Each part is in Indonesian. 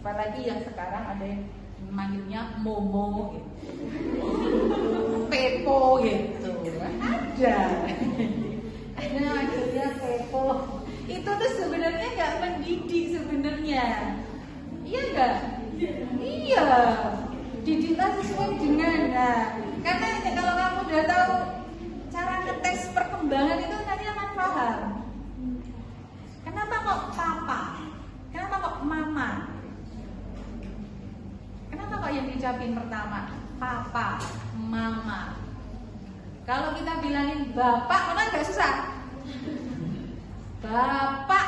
Apalagi yang sekarang ada yang manggilnya Momo gitu. Pepo gitu. Ada manggilnya Pepo. Itu tuh sebenarnya nggak mendidik sebenarnya. Iya nggak? Iya. Didiklah sesuai dengan. Nah, karena kalau kamu udah tahu cara ngetes perkembangan itu nanti akan paham. Kenapa kok papa? Kenapa kok mama? Kenapa kok yang diucapin pertama papa, mama? Kalau kita bilangin bapak, mana nggak susah? Bapak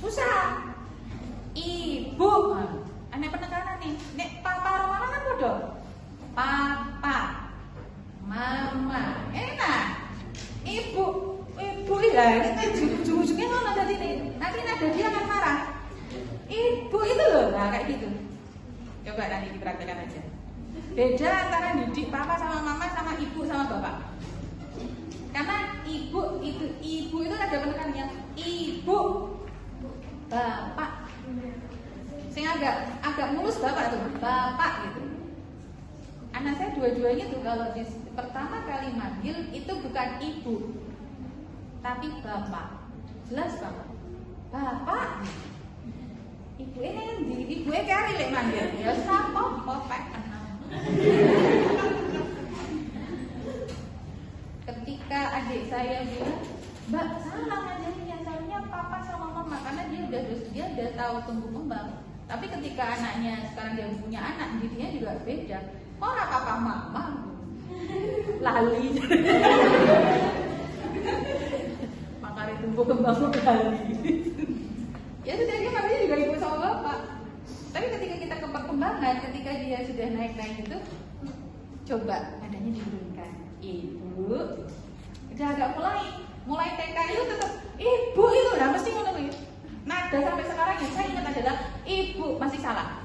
susah. Ibu, aneh penekanan nih. Nek papa mama kan bodoh. Papa, mama, enak. Ibu ya, ini kan ujung-ujungnya kalau nada ini, nanti nada dia akan marah. Ibu itu loh, nah kayak gitu. Coba nanti dipraktekkan aja. Beda antara didik papa sama mama sama ibu sama bapak. Karena ibu itu ada penekanannya. Ibu, bapak. Saya agak mulus bapak tuh, bapak gitu. Anak saya dua-duanya tuh kalau pertama kali manggil itu bukan ibu, tapi bapak. Jelas bapak. Bapak. Ibu ini kari lek manggil. Ya sapa popek enam. Ketika adik saya bilang, "Mbak, salah ngajarinnya, soalnya papa sama mama," karena dia udah tahu tumbuh kembang. Tapi ketika anaknya sekarang dia punya anak, didiknya juga beda. Orang papa mama lali. Makanya tumbuh kembang lali. Ya sudah, dia makanya juga ibu sama bapak. Tapi ketika kita ke perkembangan, ketika dia sudah naik-naik itu, coba nadanya diturunkan. Ibu, udah agak mulai TK itu tetap ibu itu udah mesti ngono nih. Nada sampai sekarang yang saya ingat adalah ibu masih salah.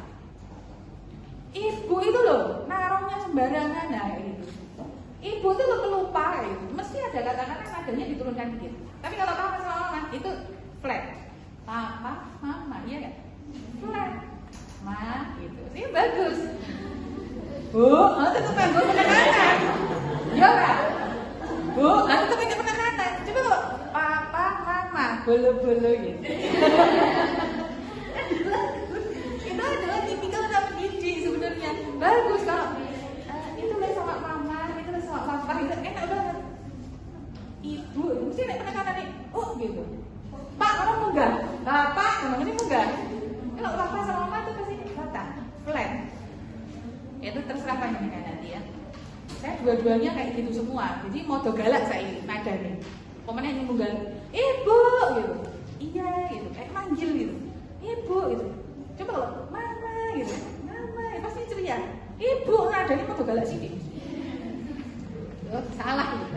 Ibu itu loh naruhnya sembarangan, nah gitu. Ibu itu loh pelupa gitu. Mesti ada kata-kata nadanya diturunkan dikit. Tapi kalau papa sama mama itu flat. Papa, mama, iya kan? Flat. Ma, gitu. Ini bagus. Bu, tetap gue penekanan. Ya kan? Bu, tetap ini penekanan. Coba kok papa, mama, bolo-bolo gitu. Itu adalah tipikal anak pendidik sebenarnya. Bagus kalau itu lah sama mama, itu lah sama papa, itu enak banget. Ibu, mesti ada penekanan nih. Oh gitu. Pak, kamu munggah. Bapak, kamu ini munggah. Kalau papa sama mama itu pasti rata, flat. Itu terserah panjenengan nanti ya. Saya dua-duanya kayak gitu semua. Jadi modo galak saya ini, nada nih. Komennya ini munggah. Ibu gitu. Iya gitu, kayak manggil gitu. Ibu gitu. Coba kalau mama gitu. Mama, ya pasti ceria. Ibu, nadanya modo galak sini. Oh, salah gitu.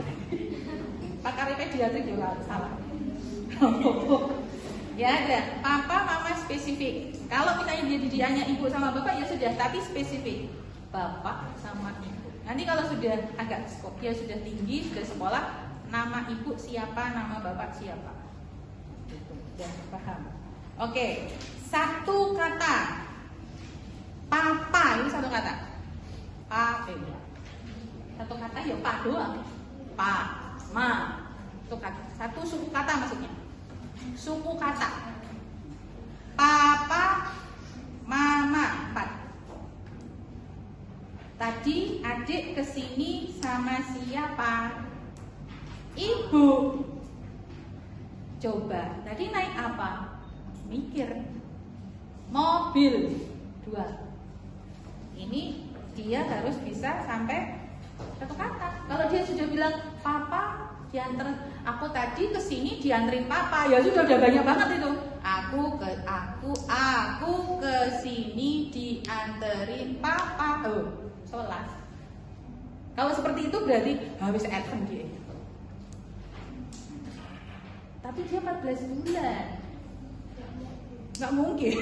Pakar pediatrik juga salah. Ya ada papa mama spesifik. Kalau misalnya dia didikannya ibu sama bapak ya sudah, tapi spesifik bapak sama ibu. Nanti kalau sudah agak dia sudah tinggi, sudah sekolah, nama ibu siapa, nama bapak siapa. Gitu, sudah paham. Oke, satu kata papa, ini satu kata. Papa. Satu kata ya pak doang. Pa, ma. Satu suku kata maksudnya. Suku kata. Papa, mama, 4. Tadi adik kesini sama siapa? Ibu. Coba, tadi naik apa? Mikir. Mobil. 2. Ini dia harus bisa sampai satu kata. Kalau dia sudah bilang papa diantar, aku tadi kesini dianterin papa, ya sudah banyak banget itu. Aku kesini dianterin papa. Oh, 11. Kalau seperti itu berarti habis advent dia. Tapi dia 14 bulan, nggak mungkin.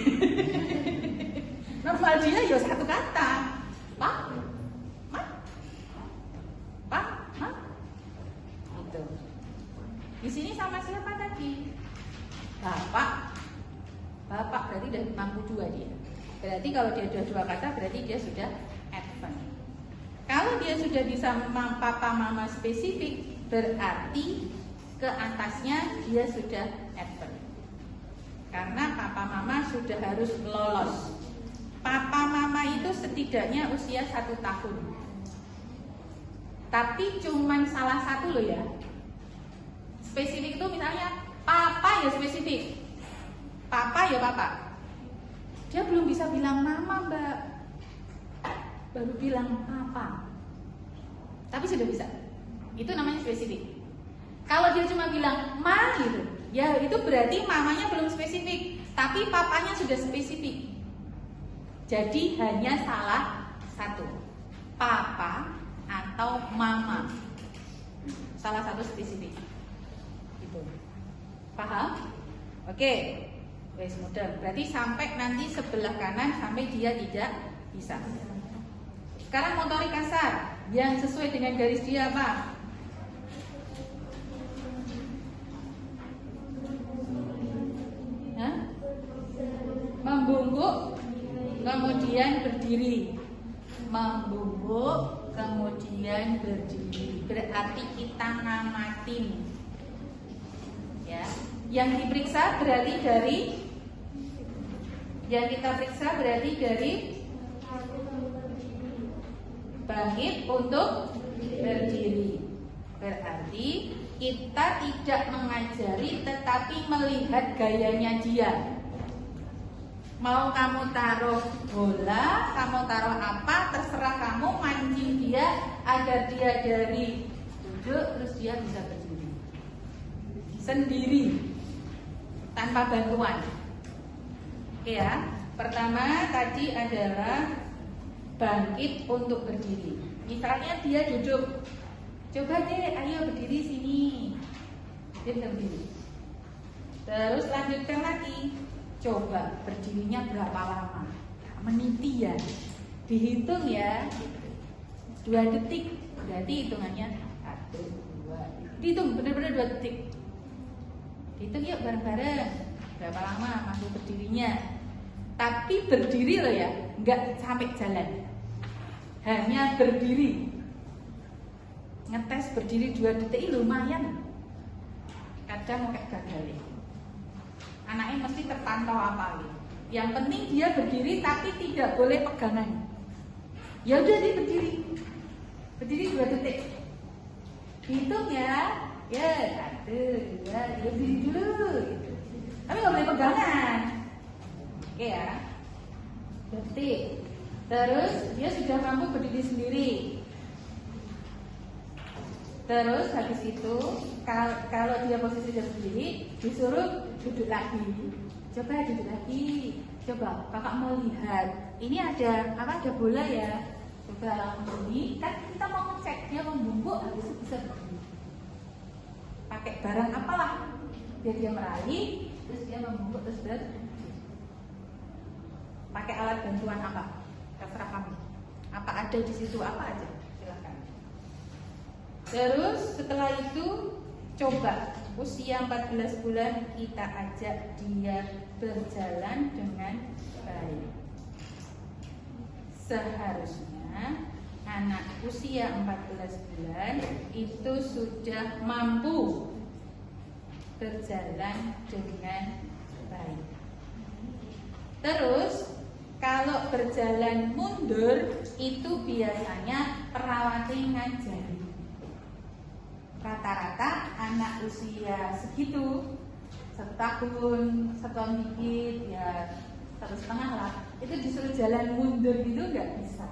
Normal dia ya satu kata, pak, ma, pak, ma. Gitu. Di sini sama siapa tadi? Bapak. Bapak berarti udah 62 dia. Berarti kalau dia sudah 2 kata berarti dia sudah advent. Kalau dia sudah bisa papa mama spesifik berarti ke atasnya dia sudah advent. Karena papa mama sudah harus lolos. Papa mama itu setidaknya usia 1 tahun. Tapi cuman salah satu loh ya. Spesifik itu misalnya papa ya spesifik. Papa ya papa. Dia belum bisa bilang mama mbak. Baru bilang papa. Tapi sudah bisa. Itu namanya spesifik. Kalau dia cuma bilang ma gitu, ya itu berarti mamanya belum spesifik, tapi papanya sudah spesifik. Jadi hanya salah satu, papa atau mama. Salah satu spesifik. Gitu. Paham? Oke. Wes mudah. Berarti sampai nanti sebelah kanan sampai dia tidak bisa. Sekarang motorik kasar yang sesuai dengan garis dia apa? Membungkuk kemudian berdiri. Membungkuk kemudian berdiri. Berarti kita ngamatin. Ya. Yang diperiksa berarti dari bangkit untuk berdiri. Berarti kita tidak mengajari tetapi melihat gayanya dia. Mau kamu taruh bola, kamu taruh apa, terserah kamu, mancing dia agar dia dari duduk terus dia bisa berdiri sendiri tanpa bantuan. Oke ya. Pertama tadi adalah bangkit untuk berdiri. Misalnya dia duduk, coba deh, ayo berdiri sini. Dia bisa berdiri. Terus lanjutkan lagi. Coba berdirinya berapa lama? Meniti ya. Dihitung ya. 2 detik. Berarti hitungannya 1, 2. Dihitung benar-benar 2 detik. Hitung yuk bareng-bareng. Berapa lama masuk berdirinya? Tapi berdiri loh ya, nggak sampai jalan. Hanya berdiri. Ngetes berdiri 2 detik lumayan. Kadang mau kayak gagal ya. Anaknya mesti terpantau apa gitu. Yang penting dia berdiri tapi tidak boleh pegangan. Ya udah dia berdiri. Berdiri 2 detik. Hitung ya. Ya, 1, 2, dia berdiri dulu gitu. Tapi nggak boleh pegangan. Oke ya. 2 detik. Terus dia sudah mampu berdiri sendiri. Terus habis itu kalau dia posisi sudah berdiri, disuruh duduk lagi. Coba duduk lagi. Coba kakak mau lihat. Ini ada apa? Ada bola ya. Coba ini kan kita mau ngecek dia membungkuk habis itu bisa berdiri. Pakai barang apalah biar dia meraih, terus dia membungkuk terus berdiri. Pakai alat bantuan apa? Terserah kamu. Apa ada di situ apa aja? Silakan. Terus setelah itu coba usia 14 bulan kita ajak dia berjalan dengan baik. Seharusnya anak usia 14 bulan itu sudah mampu berjalan dengan baik. Terus kalau berjalan mundur itu biasanya perawatnya ngajari. Rata-rata anak usia segitu, setahun dikit ya 1,5 lah, itu disuruh jalan mundur gitu nggak bisa.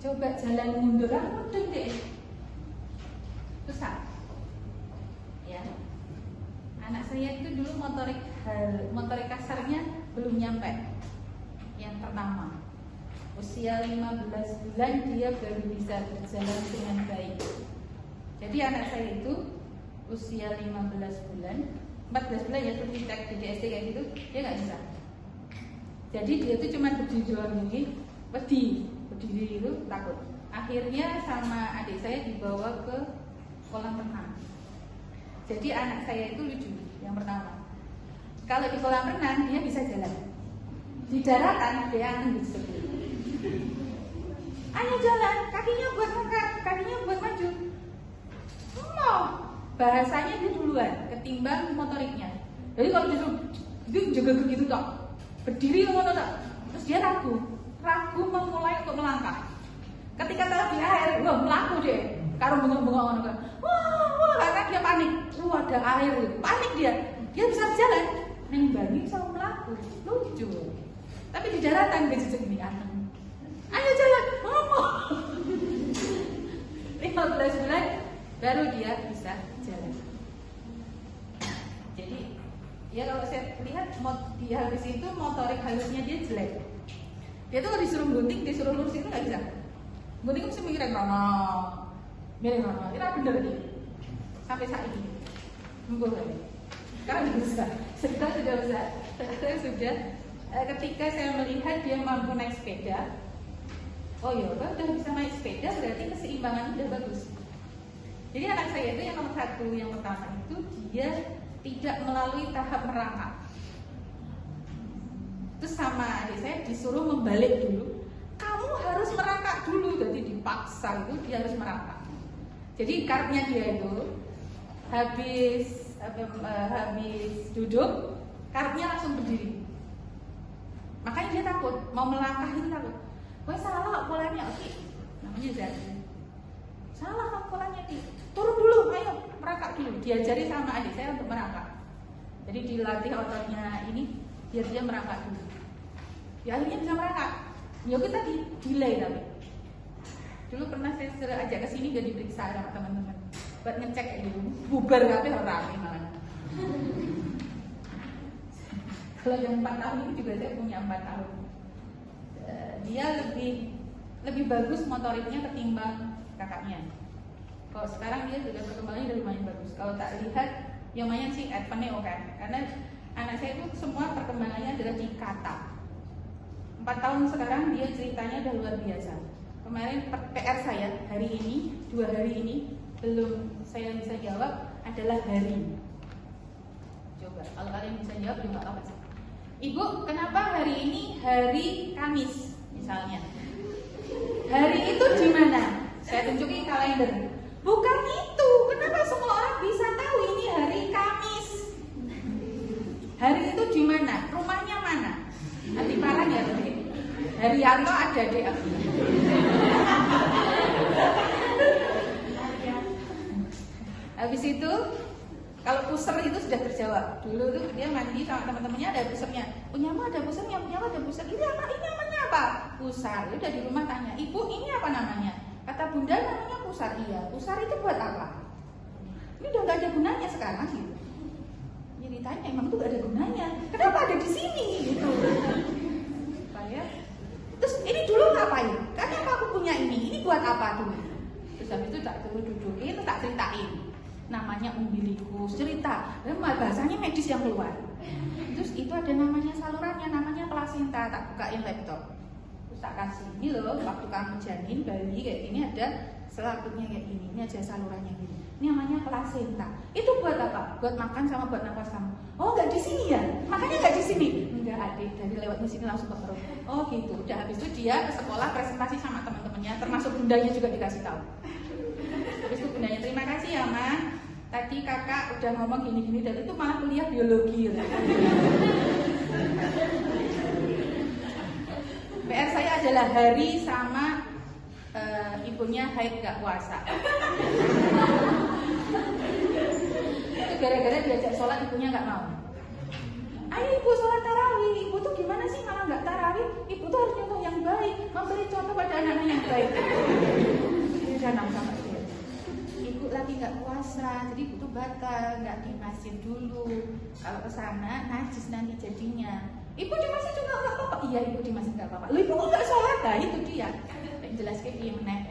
Coba jalan mundur, mundur deh, susah. Ya, anak saya itu dulu motorik kasarnya belum nyampe. Yang pertama, usia 15 bulan dia baru bisa berjalan dengan baik. Jadi anak saya itu usia 15 bulan, 14 bulan ya seperti cek di SD kayak gitu, dia nggak bisa. Jadi dia tuh cuma berdiri doang gini, berdiri itu takut. Akhirnya sama adik saya dibawa ke kolam renang. Jadi anak saya itu lucu, yang pertama. Kalau di kolam renang dia bisa jalan. Di daratan dia akan gitu. Ayo jalan, kakinya buat ngangkat, kakinya buat maju. Mau bahasanya dia duluan ketimbang motoriknya. Jadi kalau dia jaga begitu toh, berdiri ngono toh, terus dia ragu memulai untuk melangkah. Ketika tahu di air, wah melaku deh, karo bengong-bengong ngono kan. Wah, karena dia panik. Ada air, panik dia bisa jalan. Neng Bani sama melaku, lucu. Tapi di daratan dia jejak ini anak. Ayo jalan, ngomong. 15 bulan baru dia bisa jalan. Jadi ya kalau saya lihat di halus itu motorik halusnya dia jelek. Dia tuh kalau disuruh gunting, disuruh lurus itu nggak bisa. Gunting mesti mikirin rono, ini bener nih. Sampai saat ini, mungkin sekarang bisa. Sekarang sudah bisa. Sekarang sudah. Ketika saya melihat dia mampu naik sepeda, oh ya, udah bisa naik sepeda berarti keseimbangan udah bagus. Jadi anak saya itu yang nomor 1, yang pertama itu dia tidak melalui tahap merangkak. Terus sama adik saya disuruh membalik dulu. Kamu harus merangkak dulu, jadi dipaksa itu dia harus merangkak. Jadi kartnya dia itu habis duduk, kartnya langsung berdiri. Makanya dia takut, mau melangkah itu takut. Wah salah polanya, oke. Namanya Zaki. Salah kan polanya Ki. Turun dulu, ayo merangkak dulu. Diajari sama adik saya untuk merangkak. Jadi dilatih ototnya ini biar dia merangkak dulu. Ya akhirnya bisa merangkak. Ya kita delay tapi. Dulu pernah saya suruh ajak ke sini gak diperiksa sama teman-teman. Buat ngecek kayak gitu. Bubar kabeh rame malah. Kalau yang 4 tahun ini juga saya punya 4 tahun. Dia lebih bagus motoriknya ketimbang kakaknya. Kalau sekarang dia juga perkembangannya udah lumayan bagus. Kalau tak lihat, yang lumayan sih advance oke. Karena anak saya itu semua perkembangannya adalah di kata. 4 tahun sekarang dia ceritanya udah luar biasa. Kemarin PR saya hari ini, 2 hari ini belum saya bisa jawab adalah hari. Coba kalau kalian bisa jawab juga apa sih? Ibu, kenapa hari ini hari Kamis misalnya? Hari itu di mana? Saya tunjukin kalender. Bukan itu. Kenapa semua orang bisa tahu ini hari Kamis? Hari itu di mana? Rumahnya mana? Nanti parah ya, Hari Yanto ada di aku. Habis itu kalau puser itu sudah terjawab. Dulu tuh dia mandi sama teman-temannya ada pusernya. Punyamu ada pusernya, punyamu ada puser. Ini namanya apa? Pusar. Udah di rumah tanya, ibu ini apa namanya? Kata bunda namanya pusar. Iya, pusar itu buat apa? Ini udah nggak ada gunanya sekarang gitu. Jadi tanya emang tuh gak ada gunanya. Kenapa ada di sini gitu? Supaya. Terus ini dulu ngapain? Kenapa aku punya ini? Ini buat apa dulu? Terus habis itu tak dudukin, tak ceritain. Namanya umbilikus, cerita, bahasanya medis yang keluar. Terus itu ada namanya salurannya, namanya plasenta. Tak bukain laptop, terus tak kasih ini loh, waktu kamu janin bayi kayak gini ada selaputnya kayak gini, ini ada salurannya gini. Ini namanya plasenta. Itu buat apa? Buat makan sama buat nafas kamu. Oh nggak di sini ya? Makanya nggak di sini? Enggak adik, dari lewat sini langsung ke perut. Oh gitu. Udah habis itu dia ke sekolah presentasi sama teman-temannya, termasuk bundanya juga dikasih tahu. Terus itu bundanya, terima kasih ya Ma. Tadi kakak udah ngomong gini-gini dan itu malah kuliah biologi. PR saya adalah hari sama ibunya haid gak puasa. Itu gara-gara diajak sholat ibunya gak mau. Ayo ibu sholat tarawih. Ibu tuh gimana sih malah gak tarawih? Ibu tuh harus contoh yang baik, memberi contoh pada anak-anak yang baik. Ini udah 6 sama dia. Ibu lagi nggak puasa, jadi ibu tuh batal, nggak di masjid dulu. Kalau kesana najis nanti jadinya. Ibu di masjid juga nggak apa-apa. Iya ibu di masjid nggak apa-apa. Lu ibu nggak sholat, nah itu dia. Jelas kayak gimana?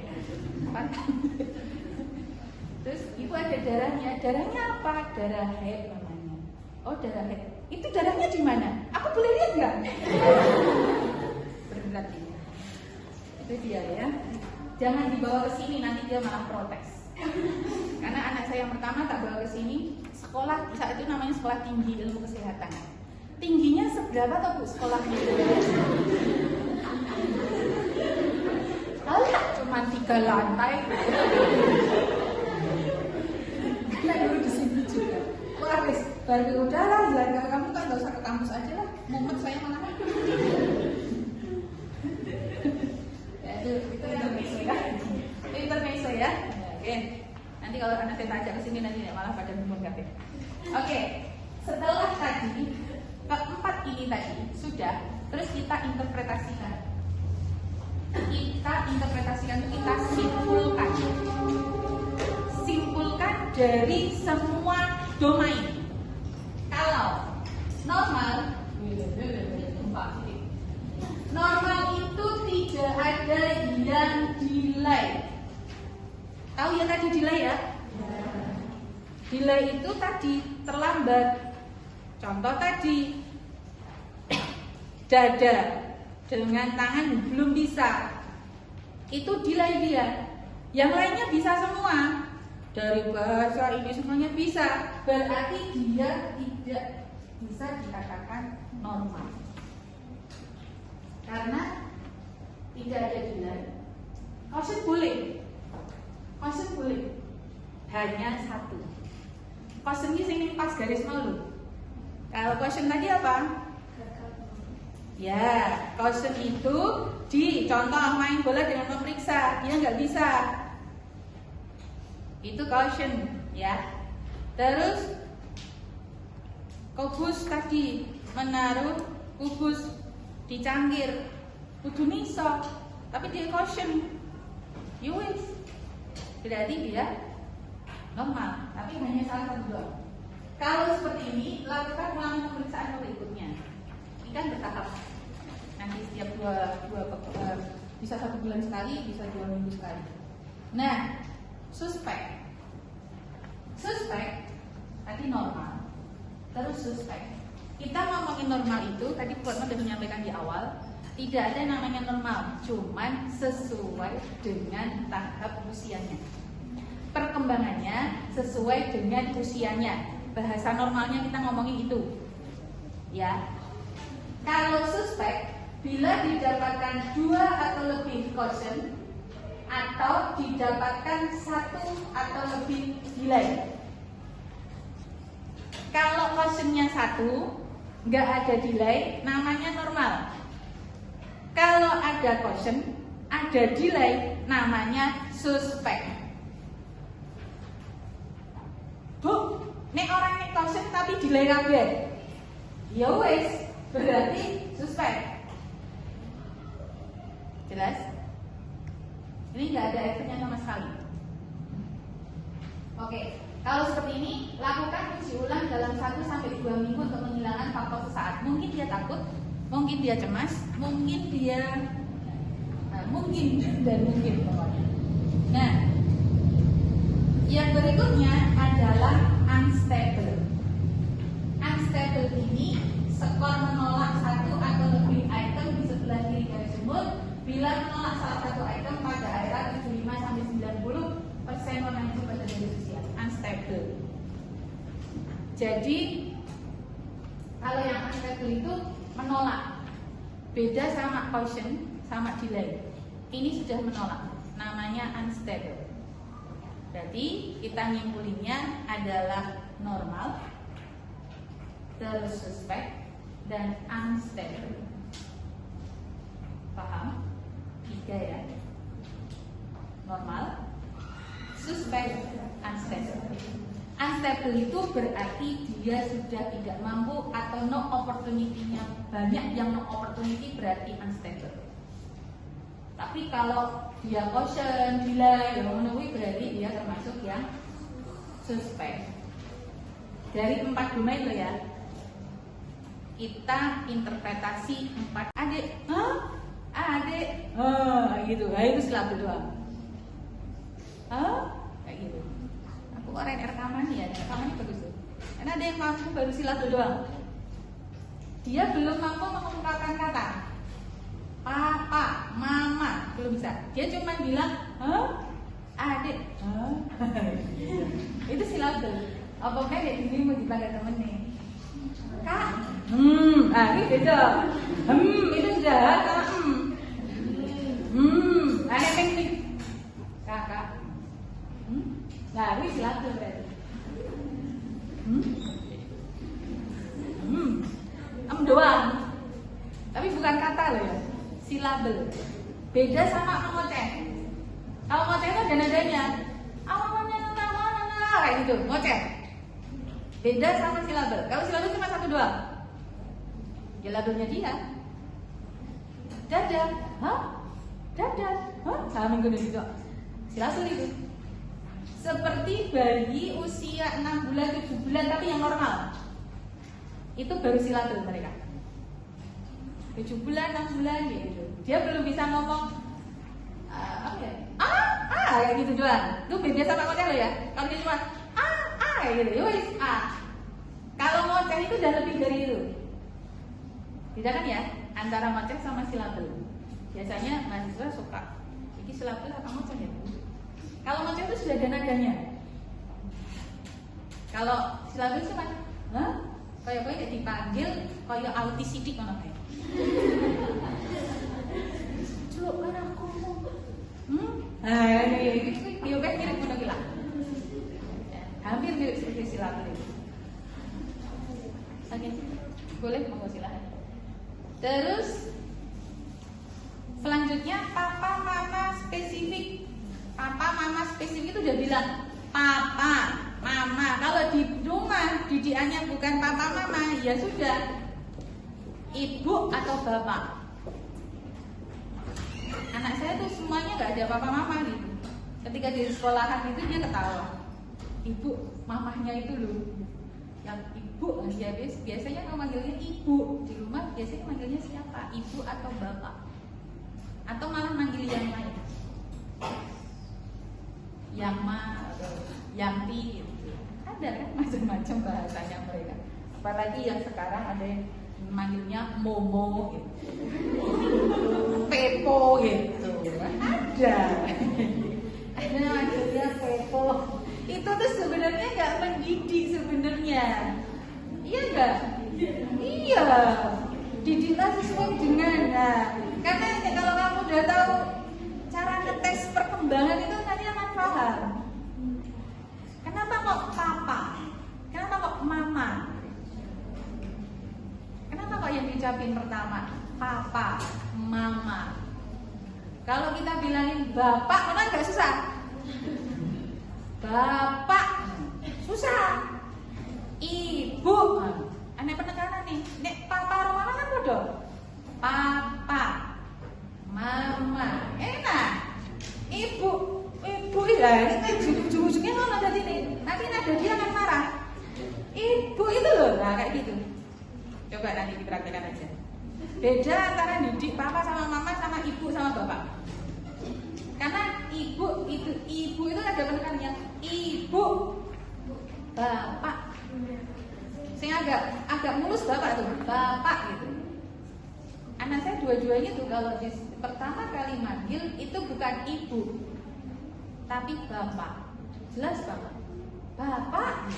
Terus ibu ada darahnya. Darahnya apa? Darah haid namanya. Oh darah haid. Itu darahnya di mana? Aku boleh lihat nggak? Berat ini. Itu dia ya. Jangan dibawa ke sini nanti dia malah protes. Karena anak saya yang pertama tak bawa ke sini, sekolah saat itu namanya sekolah tinggi ilmu kesehatan. Tingginya seberapa tuh Bu sekolahnya? Alah, cuma 3 lantai. Nah, dulu di sini juga. Wah, guys, baru udahlah, jalan kamu kan nggak usah ke kampus aja lah. Mumet saya mana? Ya, itu intermezzo ya. Itu intermezzo ya. Oke. Nanti kalau anak saya tajak ke sini nanti malah pada ngumpul kabeh. Oke. Setelah tadi keempat ini tadi sudah, terus kita interpretasikan. Kita simpulkan. Simpulkan dari semua domain. Kalau normal itu tidak ada yang delay. Tahu ya tadi delay ya? Delay itu tadi terlambat. Contoh tadi dada dengan tangan belum bisa, itu delay dia. Yang lainnya bisa semua, dari bahasa ini semuanya bisa, berarti dia tidak bisa dikatakan normal karena tidak ada delay. Caution boleh, hanya satu. Caution ini pas garis malu. Kalau caution tadi apa? Ya, caution itu di contoh main bola dengan memeriksa, dia nggak bisa. Itu caution, ya. Terus kubus tadi, menaruh kubus di cangkir, kudu niso, tapi dia caution. Yuwis, berarti dia normal, tapi hanya salah satu doang. Kalau seperti ini, lakukan ulangan pemeriksaan berikutnya. Ini kan bertahap. Nanti setiap bisa 1 bulan sekali, bisa 2 minggu sekali. Nah, suspek tadi normal, terus suspek. Kita ngomongin normal itu tadi Puan sudah menyampaikan di awal, tidak ada namanya normal, cuman sesuai dengan tahap usianya. Perkembangannya sesuai dengan usianya. Bahasa normalnya kita ngomongin itu, ya. Kalau suspek, bila didapatkan 2 atau lebih caution atau didapatkan 1 atau lebih delay. Kalau cautionnya 1, nggak ada delay, namanya normal. Kalau ada caution, ada delay, namanya suspek. Bu, nek orang nek caution tapi delay kabeh. Ya wes, berarti suspek. Jelas? Ini nggak ada efeknya sama sekali. Oke, kalau seperti ini, lakukan uji ulang dalam 1-2 minggu untuk menghilangkan faktor sesaat. Mungkin dia takut, mungkin dia cemas, mungkin dia mungkin pokoknya. Nah, yang berikutnya adalah unstable. Unstable ini skor menolak 1 atau lebih item di sebelah kiri garis jemur bila menolak salah satu item pada area 75-90% menuju pada garis usia. Unstable. Jadi kalau yang unstable itu menolak, beda sama caution sama delay. Ini sudah menolak, namanya unstable. Berarti kita nyimpulinnya adalah normal, terus suspek, dan unstable. Paham? 3 ya. Normal, suspek, unstable. Unstable itu berarti dia sudah tidak mampu atau no opportunity-nya banyak. Yang no opportunity berarti unstable. Tapi kalau dia caution, delay, memenuhi berarti dia termasuk yang suspek. Dari 4 domain loh ya. Kita interpretasi 4. Adik, adik, gitu. Nah, itu silabel doang. Kayak gitu. Aku orang rekaman ya, rekamannya bagus tuh. Karena ada yang mampu baru silabel doang. Dia belum mampu mengungkapkan kata. Papa, mama, belum bisa. Dia cuma bilang, adik, itu silabel. Apa kayak gini mau dipakai temen nih? Kak, Ini beda. Itu sudah sama Ada teknik kakak. Nah, ini silatul berarti. Doang. Tapi bukan kata loh ya. Silabel. Beda sama ngoceh. Kalau ngoceh itu ada nadanya. Kayak gitu, ngoceh. Beda sama silabel. Kalau silabel cuma satu doang. Ya labelnya dia. Dadah. Hah? Dadah. Hah? Sama minggu juga. Silabel itu. Seperti bayi usia 6 bulan, 7 bulan tapi yang normal. Itu baru silabel mereka. 7 bulan, 6 bulan gitu. Dia belum bisa ngomong apa ya? Kayak gitu doang. Itu beda sama ngoceh lo ya. Kalau dia cuma kayak gitu, yowis Kalau ngoceh itu udah lebih dari itu. Bedakan ya antara ngoceh sama silabel. Biasanya mahasiswa suka ini silabel apa ngoceh ya? Kalau ngoceh itu sudah ada nadanya. Kalau silabel cuma kayak dipanggil kayak autis sidik mana kayak. Celuk kan aku. Ini dia kan mirip mana gila. Hampir mirip seperti silabel itu. Oke, boleh monggo silakan. Terus selanjutnya papa mama spesifik. Papa mama spesifik itu udah bilang papa mama. Kalau di rumah didikannya bukan papa mama, ya sudah ibu atau bapak. Anak saya tuh semuanya nggak ada papa mama gitu. Ketika di sekolahan itu dia ketawa. Ibu mamahnya itu loh. Yang ibu ya biasanya kalau manggilnya ibu, di rumah biasanya manggilnya siapa? Ibu atau bapak? Atau malah manggil yang lain? Yang ma atau yang ti gitu. Ada kan macam-macam bahasanya mereka. Apalagi yang sekarang ada yang manggilnya momo gitu. Pepo gitu. Ada manggilnya pepo. Itu tuh sebenarnya nggak mendidik sebenarnya. Iya nggak? Iya. Didiklah sesuai dengan. Karena kalau kamu udah tahu cara ngetes perkembangan itu nanti akan paham. Kenapa kok papa? Kenapa kok mama? Kenapa kok yang diucapin pertama papa, mama? Kalau kita bilangin bapak, mana nggak susah? Bapak susah. Ibu aneh penekanan nih. Nek papa rumah kan bodoh. Papa, mama, enak. Ibu ya ini ujung-ujungnya kalau ada ini nanti ada dia akan marah. Ibu itu loh, nah kayak gitu. Coba nanti dipraktikkan aja. Beda antara didik papa sama mama sama ibu sama bapak. Karena ibu itu ada penekanannya ibu, bapak. Saya agak mulus bapak tuh, bapak gitu. Anak saya dua-duanya tuh kalau pertama kali manggil itu bukan ibu, tapi bapak. Jelas bapak. Bapak.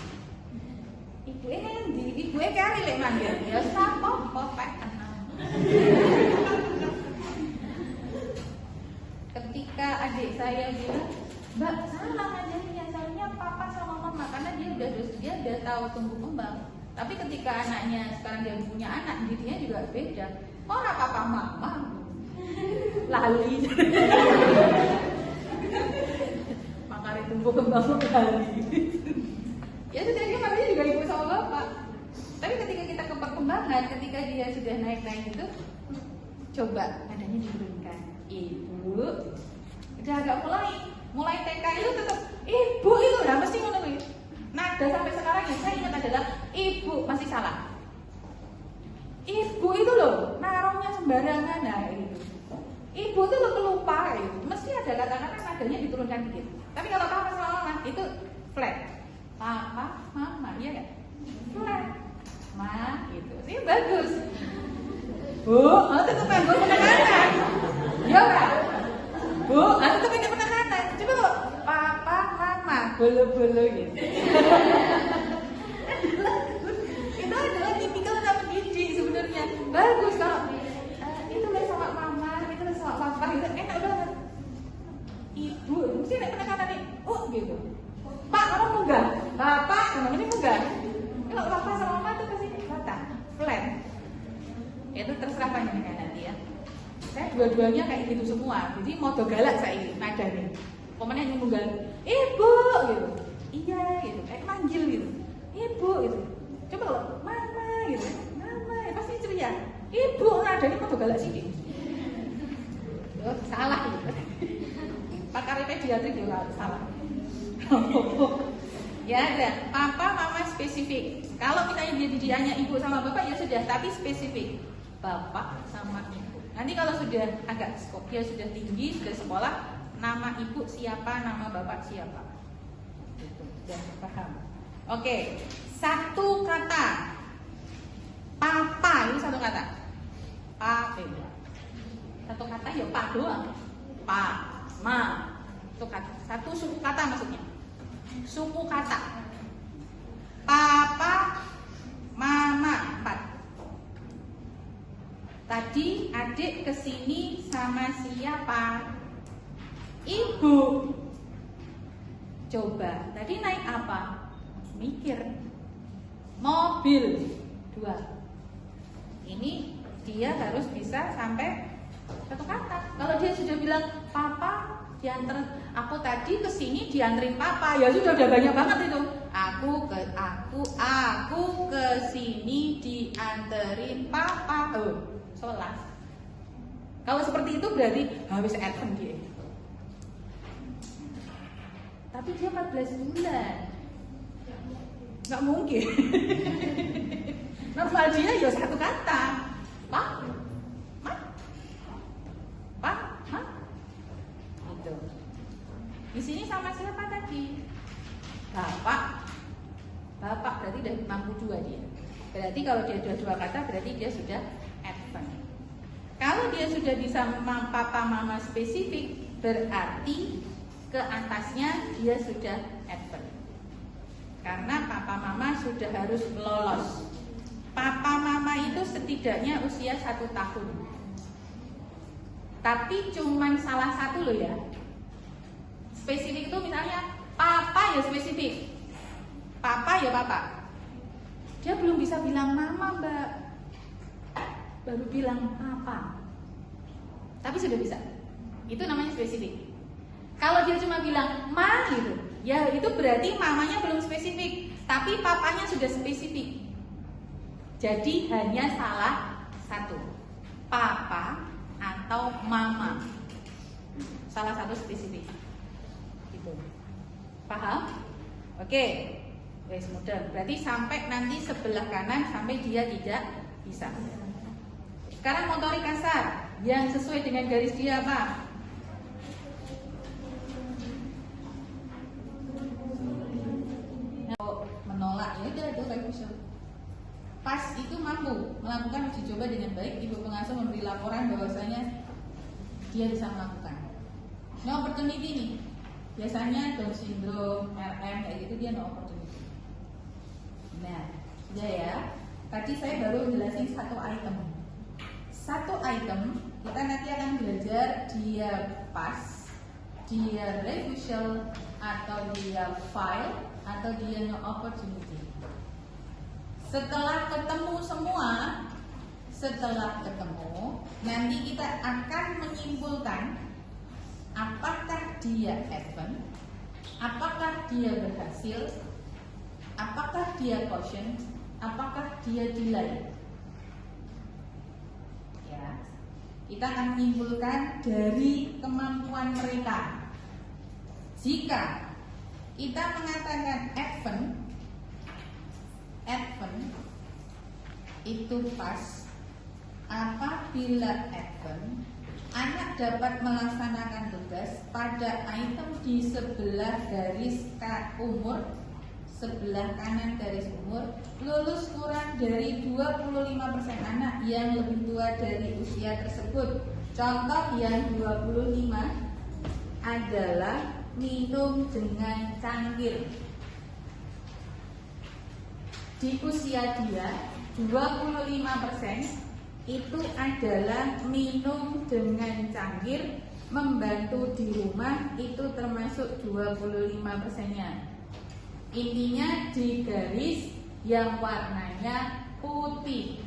Ibu kali lek manggil. Ya apa Pak. Ketika adik saya bilang, "Mbak, salah ngajarinnya soalnya papa sama mama karena dia udah tahu tumbuh kembang." Tapi ketika anaknya sekarang dia punya anak, dirinya juga beda. Orang papa mama lali. Makanya tumbuh kembang lali. Ya sudah dia makanya juga ibu sama bapak. Tapi ketika kita ke perkembangan, ketika dia sudah naik-naik itu, coba nadanya diturunkan. Ibu, udah agak mulai TK itu tetap ibu itu udah mesti ngono gitu. Nada sampai sekarang yang saya ingat adalah ibu masih salah. Ibu itu loh naruhnya sembarangan itu. Ibu itu lo pelupa itu. Mesti ada kata-kata nadanya diturunkan dikit. Tapi kalau papa sama mama itu flat. Papa, mama, iya kan? Flat. Ma gitu. Ini bagus. Bu, tetap nganggo penekanan. Ya kan? Bu, tetap ada penekanan. Coba kok papa, mama, bolo-bolo gitu. Itu adalah tipikal anak pendidik gitu. Pak, kamu munggah. Bapak, namanya munggah. Kalau papa sama mama itu pasti rata, flat. Itu terserah panjenengan nanti ya. Saya dua-duanya kayak gitu semua. Jadi modo galak saya ini, nada nih. Pokoknya ini munggah, ibu gitu. Iya gitu, kayak manggil gitu. Ibu gitu. Coba kalau mama gitu, mama ya pasti ceria. Ibu nadanya modo galak sih. Oh, salah gitu. Pakar pediatrik juga salah. Ya ada papa mama spesifik. Kalau misalnya dia hanya ibu sama bapak ya sudah, tapi spesifik bapak sama ibu. Nanti kalau sudah agak dia sudah tinggi, sudah sekolah, nama ibu siapa, nama bapak siapa. Itu sudah paham. Oke, satu kata papa ini satu kata. Satu kata ya pak doang. Pa, ma. Itu kata. Satu suku kata maksudnya. Suku kata. Papa, mama, 4. Tadi adik kesini sama siapa? Ibu. Coba, tadi naik apa? Mikir. Mobil. 2. Ini dia harus bisa sampai satu kata. Kalau dia sudah bilang papa diantar, aku tadi kesini dianterin papa, ya sudah banyak banget itu. Aku kesini dianterin papa. Oh, 11. Kalau seperti itu berarti habis advent dia. Tapi dia 14 bulan, nggak mungkin. Normal dia ya satu kata, pak, ma, pak, ma. Gitu. Di sini sama siapa tadi? Bapak. Bapak berarti udah 62 dia. Berarti kalau dia sudah 2 kata berarti dia sudah advent. Kalau dia sudah bisa papa mama spesifik berarti ke atasnya dia sudah advent. Karena papa mama sudah harus lolos. Papa mama itu setidaknya usia 1 tahun. Tapi cuman salah satu loh ya. Spesifik itu misalnya papa ya spesifik, papa ya papa. Dia belum bisa bilang mama mbak, baru bilang papa. Tapi sudah bisa. Itu namanya spesifik. Kalau dia cuma bilang ma gitu, ya itu berarti mamanya belum spesifik, tapi papanya sudah spesifik. Jadi hanya salah satu, papa atau mama. Salah satu spesifik. Gitu. Paham? Oke. Wes mudah. Berarti sampai nanti sebelah kanan sampai dia tidak bisa. Sekarang motorik kasar yang sesuai dengan garis dia apa? Menolak ya itu revision. Pas itu mampu melakukan uji coba dengan baik, ibu pengasuh memberi laporan bahwasanya dia bisa melakukan. No opportunity nih. Biasanya Down syndrome, RM kayak gitu dia no opportunity. Nah, sudah ya. Tadi saya baru jelasin satu item. Satu item kita nanti akan belajar dia pas, dia refusal atau dia file atau dia no opportunity. Setelah ketemu semua, nanti kita akan menyimpulkan apakah dia advent, apakah dia berhasil, apakah dia caution, apakah dia delay. Ya, kita akan menyimpulkan dari kemampuan mereka. Jika kita mengatakan advent itu pas. Apabila advent, anak dapat melaksanakan tugas pada item di sebelah garis umur, sebelah kanan garis umur, lulus kurang dari 25% anak yang lebih tua dari usia tersebut. Contoh yang 25 adalah minum dengan cangkir. Di usia dia 25% itu adalah minum dengan cangkir membantu di rumah itu termasuk 25%-nya. Intinya di garis yang warnanya putih,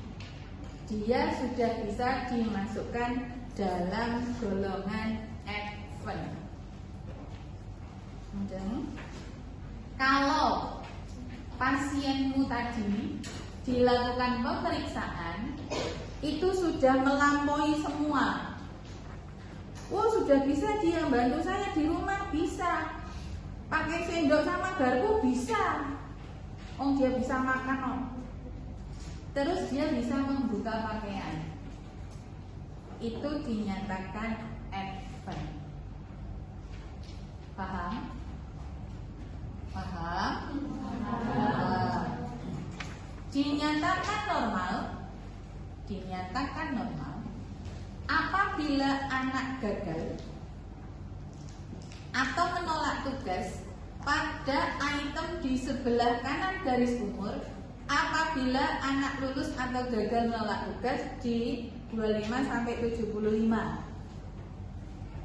dia sudah bisa dimasukkan dalam golongan advent. Kalau pasienmu tadi dilakukan pemeriksaan itu sudah melampaui semua. Oh, sudah bisa dia bantu saya di rumah, bisa. Pakai sendok sama garpu bisa. Oh, dia bisa makan, oh. Terus dia bisa membuka pakaian. Itu dinyatakan advent. Paham? Paham? Dinyatakan normal apabila anak gagal atau menolak tugas pada item di sebelah kanan garis umur apabila anak lulus atau gagal menolak tugas di 25 sampai 75.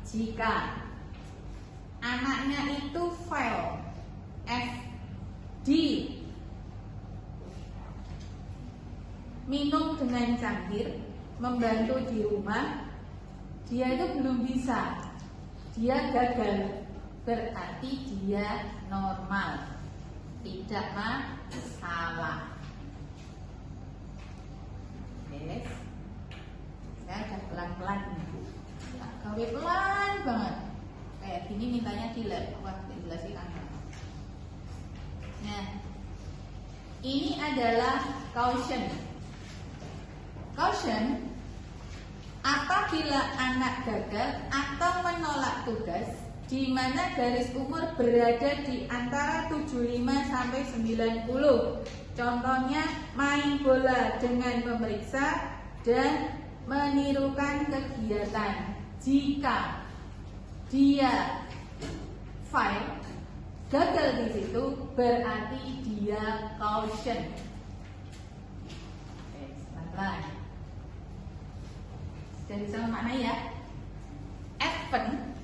Jika anaknya itu fail FD, minum dengan cangkir, membantu di rumah, dia itu belum bisa, dia gagal, berarti dia normal, tidak masalah. Yes. Saya udah pelan-pelan, gawe pelan banget. Kayak gini mintanya di lab, wah jelasin kan. Nah, ini adalah caution. Caution, apabila anak gagal atau menolak tugas di mana garis umur berada di antara 75 sampai 90. Contohnya main bola dengan pemeriksa dan menirukan kegiatan. Jika dia fail, gagal di situ, berarti dia caution. Oke, pelan-pelan. Sudah bisa makna ya. Advent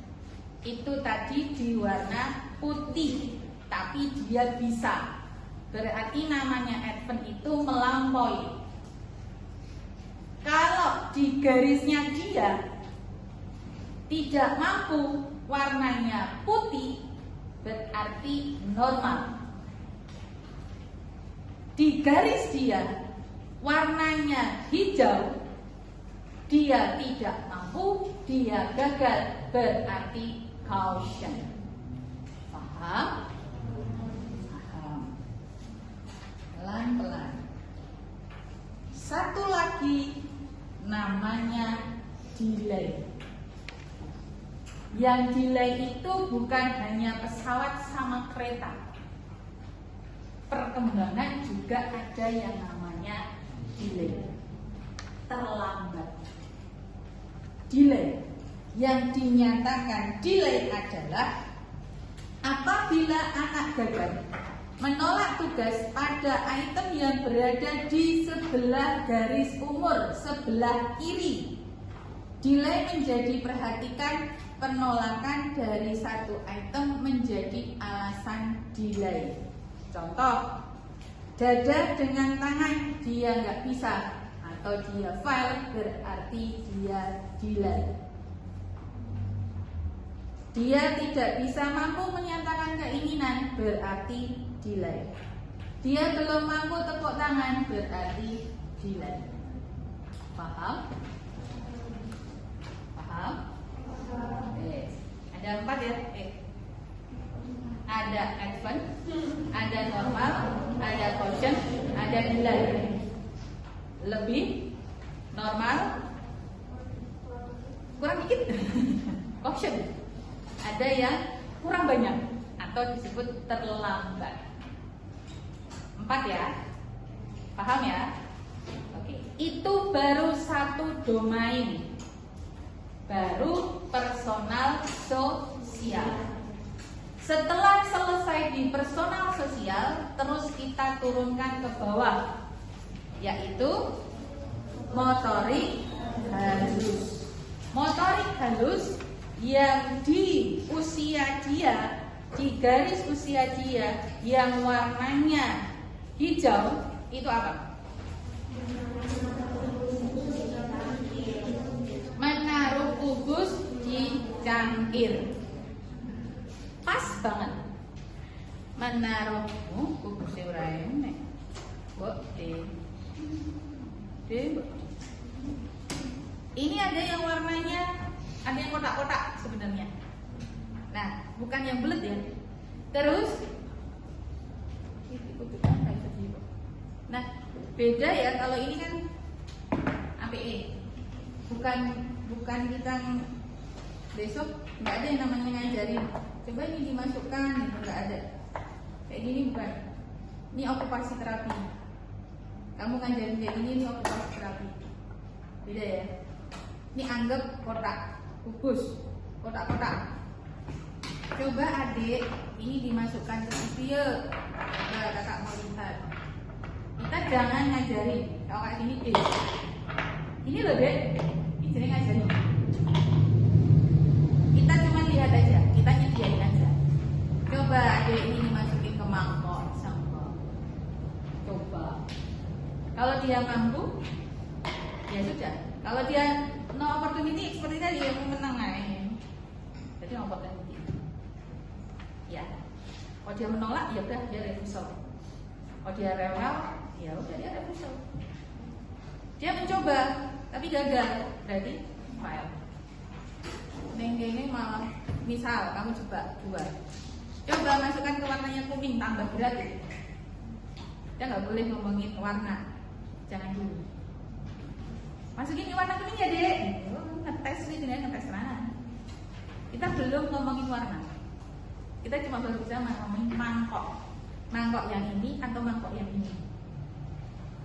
itu tadi di warna putih, tapi dia bisa. Berarti namanya advent itu melampaui. Kalau di garisnya dia tidak mampu warnanya putih, berarti normal. Di garis dia warnanya hijau, dia tidak mampu, dia gagal, berarti caution. Paham? Paham. Pelan-pelan. Satu lagi namanya delay. Yang delay itu bukan hanya pesawat sama kereta. Perkembangan juga ada yang namanya delay. Terlambat. Delay. Yang dinyatakan delay adalah apabila anak gagal menolak tugas pada item yang berada di sebelah garis umur, sebelah kiri. Delay menjadi perhatikan penolakan dari satu item menjadi alasan delay. Contoh, dada dengan tangan dia nggak bisa atau dia fail, berarti dia delay. Dia tidak bisa mampu menyatakan keinginan, berarti delay. Dia belum mampu tepuk tangan, berarti delay. Paham? Paham? Ada 4 ya? Ada advent, ada normal, ada caution, ada delay. Lebih, normal, kurang dikit, caution. Ada yang kurang banyak atau disebut terlambat. 4 ya, paham ya? Oke, itu baru satu domain, baru personal sosial. Setelah selesai di personal sosial, terus kita turunkan ke bawah, yaitu motorik halus. Motorik halus yang di usia dia, di garis usia dia yang warnanya hijau itu apa? Menaruh kubus di cangkir. Pas banget. Menaruh kubus ora enek. Mbok ini ada yang warnanya, ada yang kotak-kotak sebenarnya. Nah, bukan yang bulat ya. Terus nah, beda ya kalau ini kan APE. Bukan kita besok nggak ada yang namanya ngajarin. Coba ini dimasukkan, gitu nggak ada. Kayak gini bukan. Ini okupasi terapi. Kamu ngajarin kayak gini, ini okupasi terapi. Beda ya. Ini anggap kotak, kubus, kotak-kotak. Coba adik, ini dimasukkan ke video. Coba kakak mau lihat. Kita jangan ngajarin. Kalau kayak gini deh. Ini loh deh. Ini jadi ngajarin. Kita cuma lihat aja. Kita nyediain aja. Coba adik ini dimasukin ke mangkok sampah. Coba. Kalau dia mampu, ya sudah. Kalau dia no opportunity, seperti tadi yang menang aja. Jadi no opportunity. Ya. Kalau dia menolak, ya udah dia refusal. Kalau dia rewel, ya udah dia refusal. Dia mencoba, tapi gagal. Berarti fail. Ini malah, misal kamu coba dua. Coba masukkan ke warnanya kuning, tambah berat. Kita nggak boleh ngomongin warna. Jangan dulu. Masukin di warna kuning ya dek. Ngetes nih, ngetes mana? Kita belum ngomongin warna. Kita cuma baru bisa ngomongin mangkok. Mangkok yang ini atau mangkok yang ini.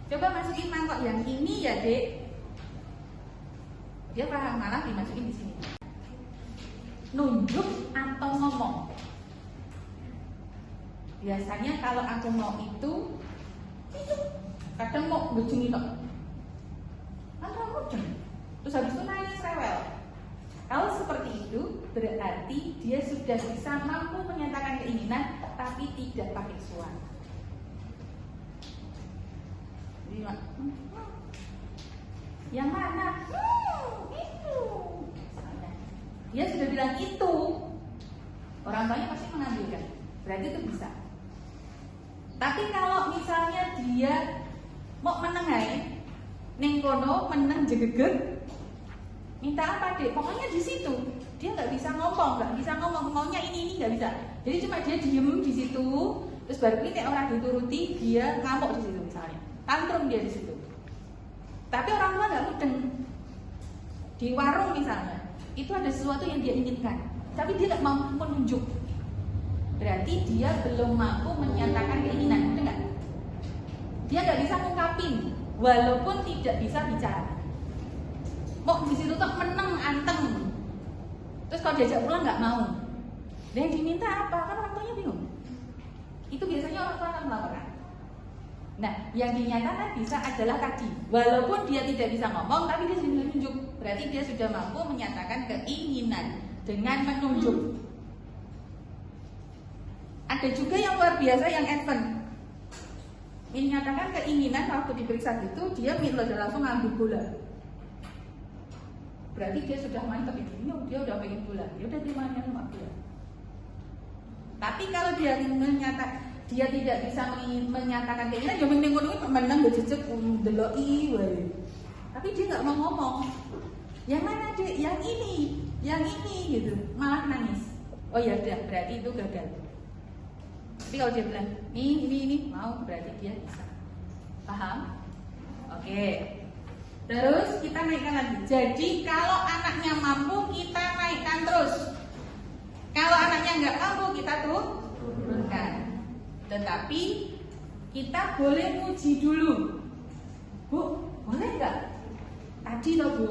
Coba masukin mangkok yang ini ya dek. Dia paham, malah dimasukin di sini. Nunjuk atau ngomong. Biasanya kalau aku mau itu kadang mau ngejengin kok. Terus habis itu nangis rewel. Kalau seperti itu berarti dia sudah bisa mampu menyatakan keinginan tapi tidak pakai suara. Jadi, yang mana? Itu. Dia sudah bilang itu. Orang tuanya pasti mengambilkan. Berarti itu bisa. Tapi kalau misalnya dia mau menengai, neng kono meneng jegeger, minta apa dek? Pokoknya di situ. Dia nggak bisa ngomong, maunya ini nggak bisa. Jadi cuma dia diem di situ, terus baru ini orang dituruti, dia ngamuk di situ misalnya, tantrum dia di situ. Tapi orang tua nggak mudeng. Di warung misalnya, itu ada sesuatu yang dia inginkan, tapi dia nggak mampu menunjuk. Berarti dia belum mampu menyatakan keinginan, benar? Dia nggak bisa ngungkapin, walaupun tidak bisa bicara. Mau di situ tuh meneng anteng. Terus kalau diajak pulang nggak mau. Dan yang diminta apa? Kan orang tuanya bingung. Itu biasanya orang tua akan melaporkan. Nah, yang dinyatakan bisa adalah tadi. Walaupun dia tidak bisa ngomong, tapi dia sudah menunjuk. Berarti dia sudah mampu menyatakan keinginan dengan menunjuk. Ada juga yang luar biasa yang advance. Menyatakan keinginan waktu diperiksa gitu, dia langsung ngambil bola. Berarti dia sudah mantap itu, dia udah pengen bola, dia udah dimana bola. Tapi kalau dia tidak bisa menyatakan keinginan, dia menang jejak deloi wae. Tapi dia nggak mau ngomong. Yang mana dek? Yang ini gitu, malah nangis. Oh ya udah, berarti itu gagal. Tapi kalau dia bilang ini mau, berarti dia bisa. Paham? Oke. Terus kita naikkan lagi. Jadi kalau anaknya mampu kita naikkan terus. Kalau anaknya nggak mampu kita turunkan. Tetapi kita boleh uji dulu. Bu, boleh nggak? Tadi loh bu,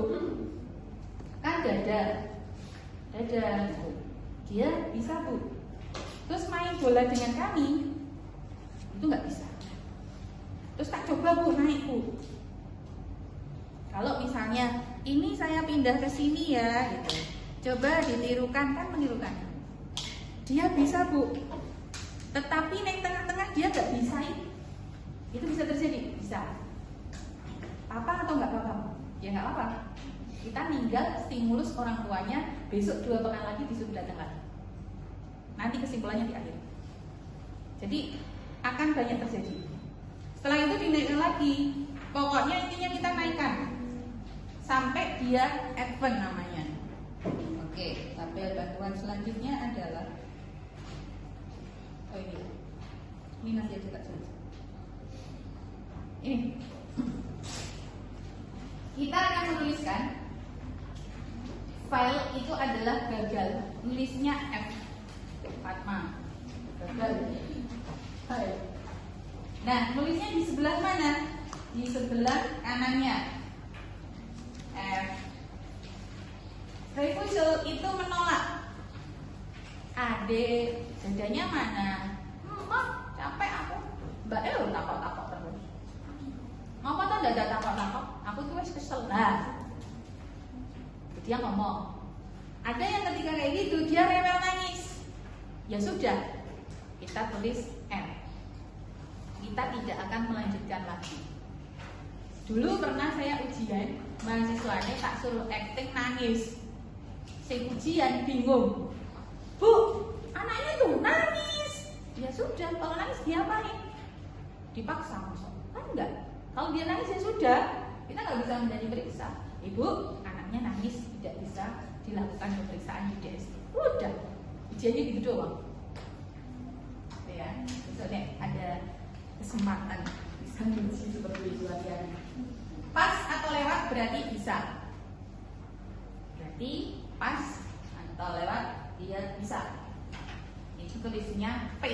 kan dada. Dia bisa bu. Terus main bola dengan kami, itu nggak bisa. Terus tak coba bu naik bu. Kalau misalnya ini saya pindah ke sini ya, gitu. Coba ditirukan, kan menirukan. Dia bisa Bu, tetapi yang tengah-tengah dia nggak bisa. Itu bisa terjadi? Bisa. Apa atau nggak apa-apa? Ya nggak apa-apa. Kita ninggal stimulus orang tuanya, besok 2 pekan lagi disuruh datang lagi. Nanti kesimpulannya di akhir. Jadi akan banyak terjadi. Setelah itu dinaikkan lagi. Pokoknya intinya kita naikkan sampai dia advance namanya. Oke, tabel bantuan selanjutnya adalah ini masih ada tak jelas. Ini kita akan menuliskan file itu adalah gagal. Nulisnya F Fatma. Gagal. Hai. Nah, nulisnya di sebelah mana? Di sebelah kanannya. F. Refusal itu menolak. Adik, jadinya mana? Capek aku. Mbak takut-takut terus. Ngapa tuh nggak ada takut-takut? Aku tuh wes kesel lah. Dia ngomong. Ada yang ketika kayak gitu dia rewel nangis. Ya sudah, kita tulis F. Kita tidak akan melanjutkan lagi. Dulu pernah saya ujian, mahasiswanya tak suruh acting nangis. Saya ujian bingung. Bu, anaknya tuh nangis. Ya sudah, kalau nangis diapain? Dipaksa masuk? Kan enggak. Kalau dia nangis ya sudah, kita nggak bisa menjadi periksa. Ibu, anaknya nangis, tidak bisa dilakukan pemeriksaan di DSD. Udah, ujiannya gitu doang. Ya, misalnya ada kesempatan bisa menguji seperti itu latihan. Pas atau lewat berarti bisa. Berarti pas atau lewat dia bisa. Itu tulisnya P.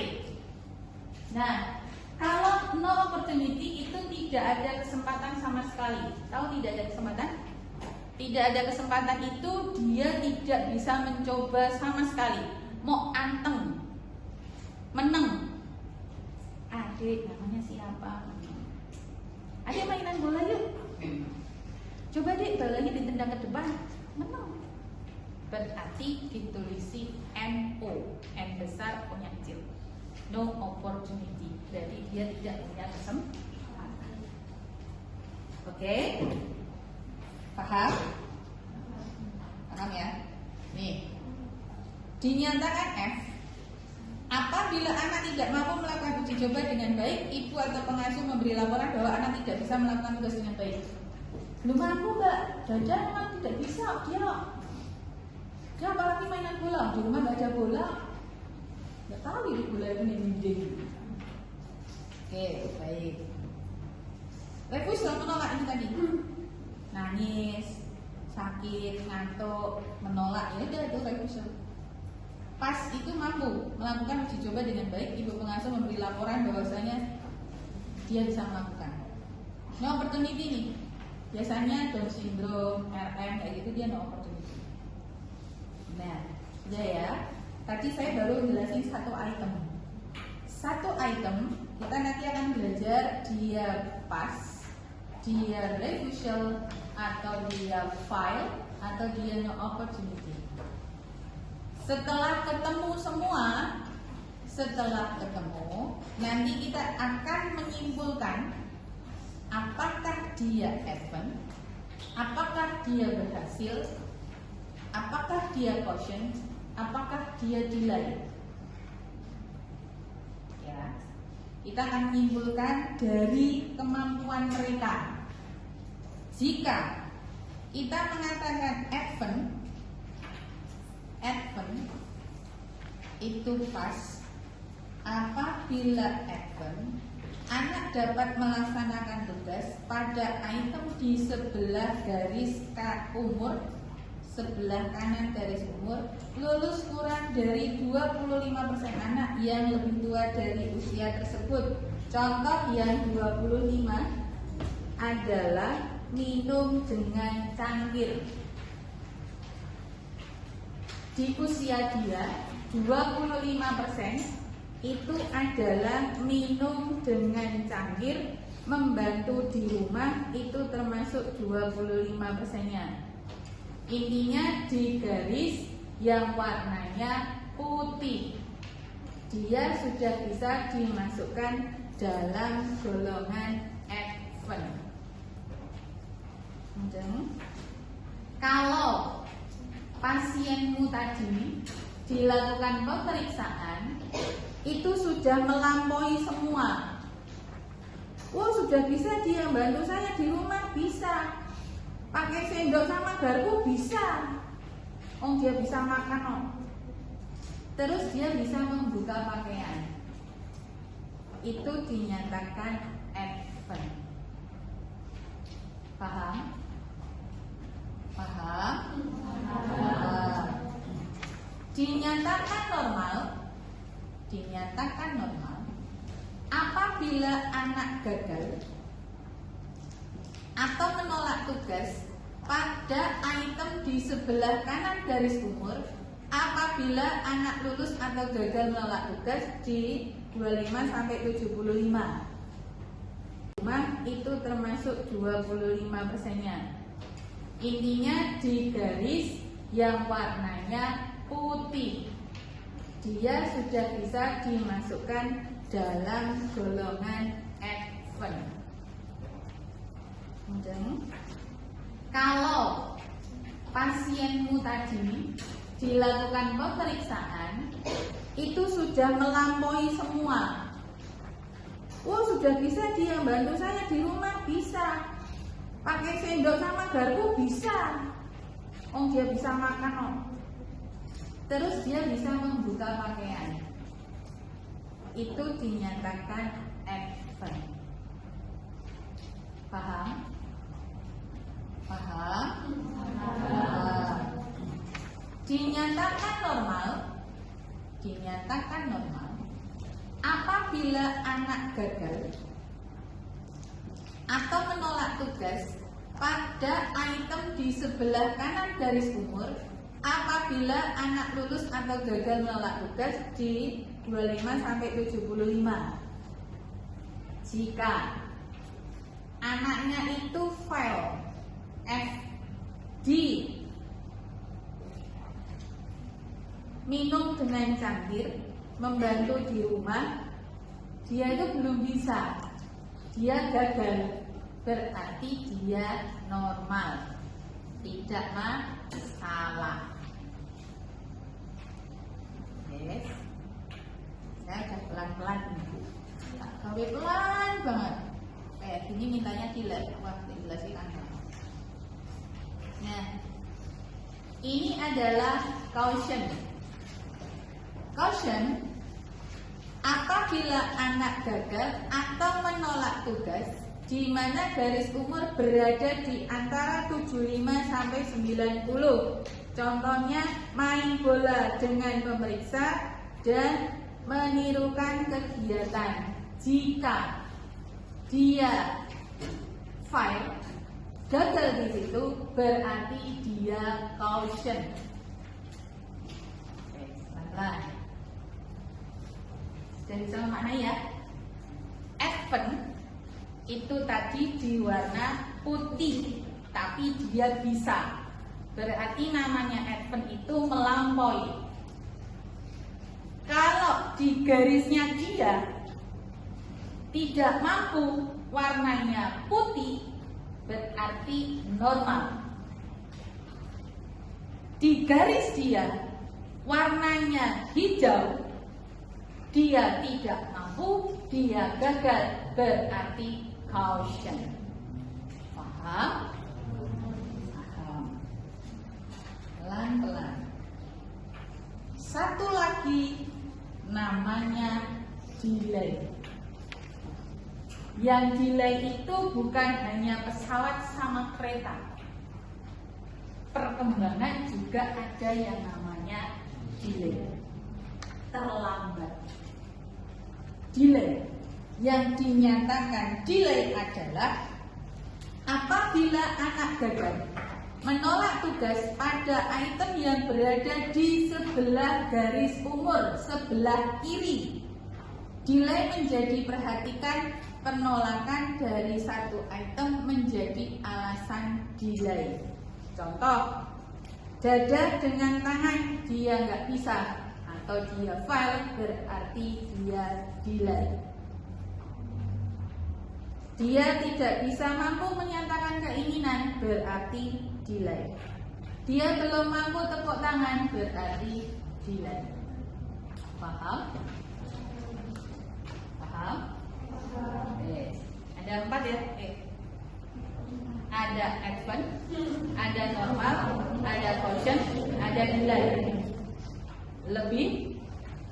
Nah, kalau no opportunity itu tidak ada kesempatan sama sekali. Tahu tidak ada kesempatan? Tidak ada kesempatan itu dia tidak bisa mencoba sama sekali. Mau anteng, menang. Adik namanya siapa? Adik mainan bola yuk. Coba deh balanya ditendang ke depan, menang. Berarti ditulisi NO, N besar, O-nya kecil. No opportunity. Berarti dia tidak punya kesempatan. Oke? Paham? Paham ya? Nih. Dinyatakan F. Apabila anak tidak mampu melakukan uji coba dengan baik, ibu atau pengasuh memberi laporan bahwa anak tidak bisa melakukan tugas dengan baik. Belum mampu Mbak, Dada memang tidak bisa. Dia apalagi mainan bola, di rumah nggak ada bola. Nggak tahu ini bola itu nih. Oke, baik. Refusal menolak ini tadi. Nangis, sakit, ngantuk, menolak, ya udah itu refusal. Pas itu mampu melakukan uji coba dengan baik, ibu pengasuh memberi laporan bahwasanya dia bisa melakukan. No opportunity nih. Biasanya Down syndrome, RM kayak gitu dia no opportunity. Nah, sudah ya. Tadi saya baru jelasin satu item. Satu item kita nanti akan belajar dia pas, dia refusal, atau dia file, atau dia no opportunity. Setelah ketemu semua, nanti kita akan menyimpulkan apakah dia advance, apakah dia berhasil, apakah dia caution, apakah dia delay. Ya, kita akan menyimpulkan dari kemampuan mereka. Jika kita mengatakan advance itu pas. Apabila advance, anak dapat melaksanakan tugas pada item di sebelah garis umur, sebelah kanan garis umur, lulus kurang dari 25% anak yang lebih tua dari usia tersebut. Contoh yang 25 adalah minum dengan cangkir. Di usia dia 25% itu adalah minum dengan cangkir, membantu di rumah itu termasuk 25%-nya. Intinya di garis yang warnanya putih. Dia sudah bisa dimasukkan dalam golongan advent. Kalau pasienmu tadi dilakukan pemeriksaan, itu sudah melampaui semua. Sudah bisa dia bantu saya di rumah, bisa. Pakai sendok sama garpu bisa. Dia bisa makan. Terus dia bisa membuka pakaian. Itu dinyatakan advent. Paham? Paham? Dinyatakan normal apabila anak gagal atau menolak tugas pada item di sebelah kanan garis umur apabila anak lulus atau gagal menolak tugas di 25 sampai 75. Itu termasuk 25%-nya. Intinya di garis yang warnanya putih. Dia sudah bisa dimasukkan dalam golongan advent. Kalau pasienmu tadi dilakukan pemeriksaan, itu sudah melampaui semua. Sudah bisa dia bantu saya di rumah, bisa. Pakai sendok sama garpu bisa. Dia bisa makan. Terus dia bisa membuka pakaian. Itu dinyatakan advent. Paham? Paham? Dinyatakan normal apabila anak gagal atau menolak tugas pada item di sebelah kanan garis umur apabila anak lulus atau gagal menolak tugas di 25 sampai 75. Jika anaknya itu fail FD, minum dengan cangkir, membantu di rumah, dia itu belum bisa, dia gagal, berarti dia normal, tidak masalah. Yes. Saya udah pelan-pelan ibu, tak gawe pelan banget. Kayak gini mintanya delay, sih kan. Nah, ini adalah caution. Caution, apabila anak gagal atau menolak tugas di mana garis umur berada di antara 75 sampai 90. Contohnya main bola dengan pemeriksa dan menirukan kegiatan. Jika dia fail, gagal di situ, berarti dia caution. Oke, pelan-pelan. Jadi sama makna ya. Advent itu tadi di warna putih, tapi dia bisa. Berarti namanya advent itu melampaui. Kalau di garisnya dia tidak mampu, warnanya putih, berarti normal. Di garis dia warnanya hijau, dia tidak mampu, dia gagal, berarti caution. Paham? Paham. Pelan-pelan. Satu lagi namanya delay. Yang delay itu bukan hanya pesawat sama kereta. Perkembangan juga ada yang namanya delay. Terlambat. Delay. Yang dinyatakan delay adalah apabila anak gagal menolak tugas pada item yang berada di sebelah garis umur, sebelah kiri. Delay menjadi perhatikan penolakan dari satu item menjadi alasan delay. Contoh, Dada dengan tangan dia nggak bisa atau dia fail, berarti dia delay. Dia tidak bisa mampu menyatakan keinginan, berarti delay. Dia belum mampu tepuk tangan, berarti delay. Paham? Paham? Ada 4 ya? Ada advance, ada normal, ada caution, ada delay. Lebih,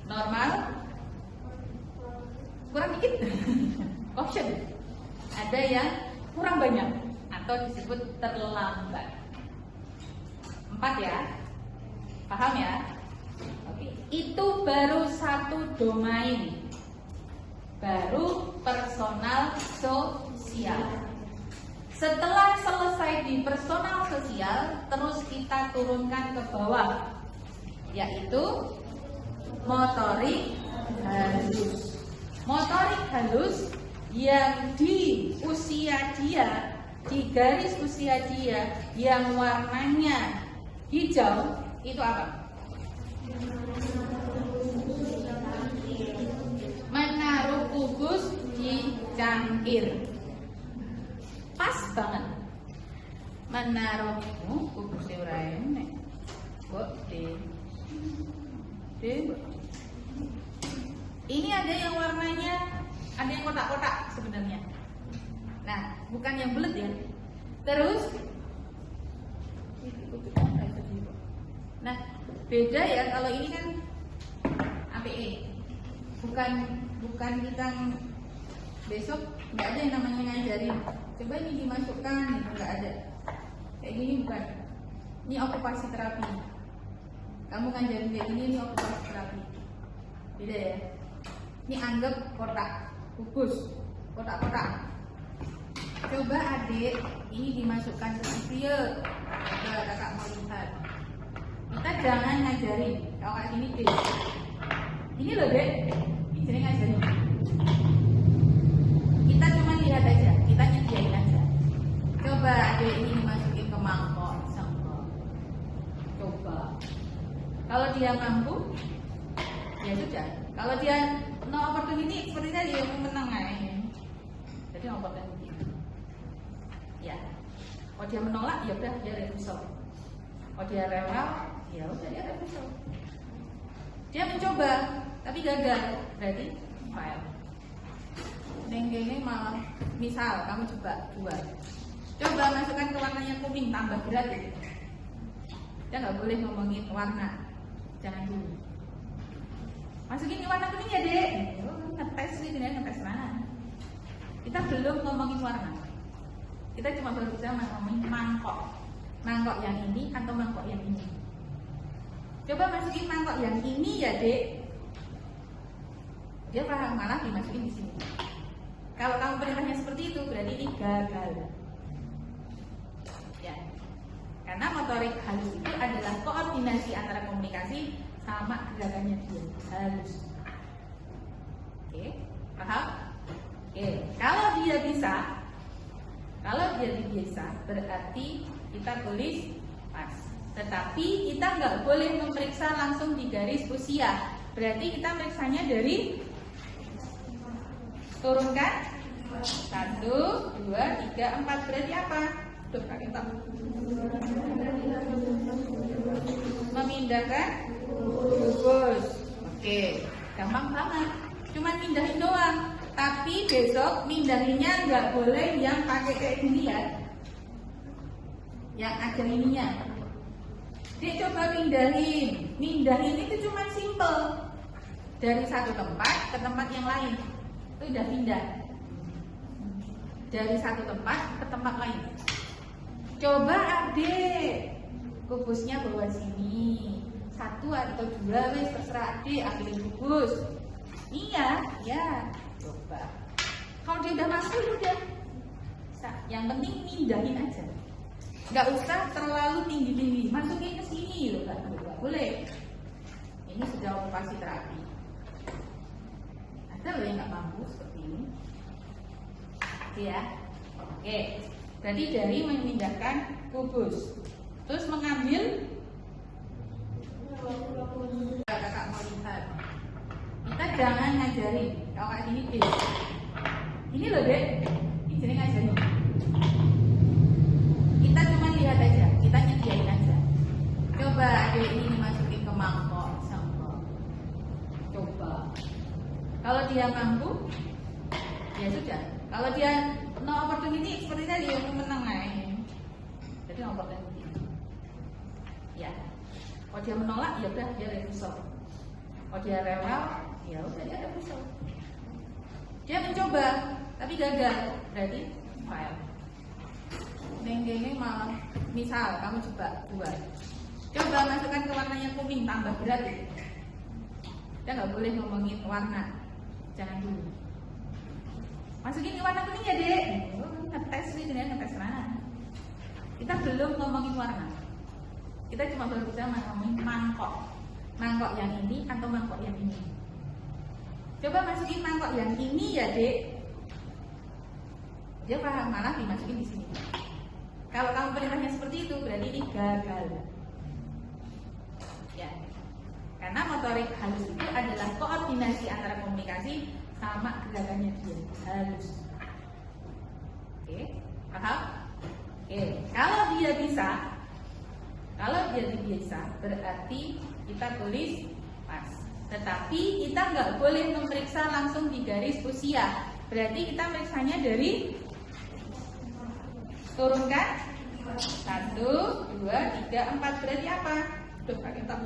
normal, kurang dikit, caution. Ada yang kurang banyak atau disebut terlambat. 4 ya, paham ya? Oke, itu baru satu domain, baru personal sosial. Setelah selesai di personal sosial, terus kita turunkan ke bawah, yaitu motorik halus. Motorik halus yang di usia dia, di garis usia dia yang warnanya hijau, itu apa? Menaruh kubus di cangkir. Pas banget. Menaruh kubus ora enek. Kok ini ada yang warnanya, ada yang kotak-kotak sebenarnya. Nah, bukan yang bulat ya. Terus nah, beda ya kalau ini kan APE. Bukan kita besok nggak ada yang namanya ngajarin. Coba ini dimasukkan, itu nggak ada. Kayak gini bukan. Ini okupasi terapi. Kamu ngajarin kayak gini, ini okupasi terapi. Beda ya. Ini anggap kotak, kubus, kotak-kotak. Coba adik, ini dimasukkan ke video. Coba kakak mau lihat. Kita jangan ngajarin. Kalau kayak gini deh. Ini loh dek, ini jadi ngajarin. Kita cuma lihat aja, kita nyediain aja. Coba adik ini dimasukin ke mangkok, coba. Kalau dia mampu, ya sudah. Kalau dia no opportunity, seperti tadi yang menang kayaknya. Jadi opportunity. Ya. Kalau dia menolak, ya udah dia refusal. Kalau dia rewel, ya udah dia refusal. Dia mencoba, tapi gagal, berarti fail. Ini malah, misal kamu coba masukkan ke warnanya kuning, tambah berat ya. Kita nggak boleh ngomongin warna, jangan dulu. Masukin ke warna kuning ya dek. Ngetes nih, ngetes mana? Kita belum ngomongin warna. Kita cuma baru bisa ngomongin mangkok. Mangkok yang ini atau mangkok yang ini. Coba masukin mangkok yang ini ya dek. Dia paham, malah dimasukin di sini. Kalau kamu perintahnya seperti itu, berarti ini gagal. Ya. Karena motorik halus itu adalah koordinasi antara komunikasi sama gerakannya dia halus. Oke, paham? Oke, kalau dia bisa, berarti kita tulis pas. Tetapi kita nggak boleh memeriksa langsung di garis usia. Berarti kita meriksanya dari turunkan 1, 2, 3, 4. Berarti apa? Tuh, kakek tahu. Memindahkan kubus. Oke, gampang banget. Cuma pindahin doang. Tapi besok mindahinnya nggak boleh yang pakai kayak gini ya. Yang ada ininya. Dia coba mindahin. Mindahin itu cuma simple. Dari satu tempat ke tempat yang lain. Itu udah pindah. Dari satu tempat ke tempat lain. Coba adik, kubusnya bawa sini. 1 atau 2, wes terserah adik, ambilin kubus. Iya, ya. Coba. Kalau dia udah masuk, udah. Yang penting mindahin aja. Nggak usah terlalu tinggi-tinggi. Masukin ke sini loh, nggak boleh. Ini sudah okupasi terapi. Ada loh yang nggak mampu seperti ini. Oke ya. Oke. Berarti dari memindahkan kubus, terus mengambil jangan ngajarin. Kalau kayak gini deh. Ini loh dek, ini jadi ngajarin. Kita cuma lihat aja, kita nyediain aja. Coba adek ini dimasukin ke mangkok, sambal. Coba. Kalau dia mampu, ya sudah. Kalau dia no opportunity, seperti tadi yang menang lain. Jadi no opportunity. Ya. Kalau dia menolak, ya udah dia refusal. Kalau dia rewel, ya udah dia refusal. Dia mencoba, tapi gagal. Berarti fail. Nenggengnya malah, misal kamu coba dua. Coba masukkan ke warnanya kuning, tambah berat. Kita nggak boleh ngomongin warna, jangan dulu. Masukin ke warna kuning ya dek. Ngetes nih, dengan ngetes mana? Kita belum ngomongin warna. Kita cuma baru bisa ngomongin mangkok. Mangkok yang ini atau mangkok yang ini. Coba masukin mangkok yang ini ya dek. Dia paham, malah dimasukin di sini. Kalau kamu perintahnya seperti itu, berarti ini gagal. Ya, karena motorik halus itu adalah koordinasi antara komunikasi sama gerakannya dia halus. Oke, paham? Oke, kalau dia bisa, berarti kita tulis pas. Tetapi kita nggak boleh memeriksa langsung di garis usia. Berarti kita meriksanya dari turunkan 1, 2, 3, 4. Berarti apa? Tuh, pakai tab.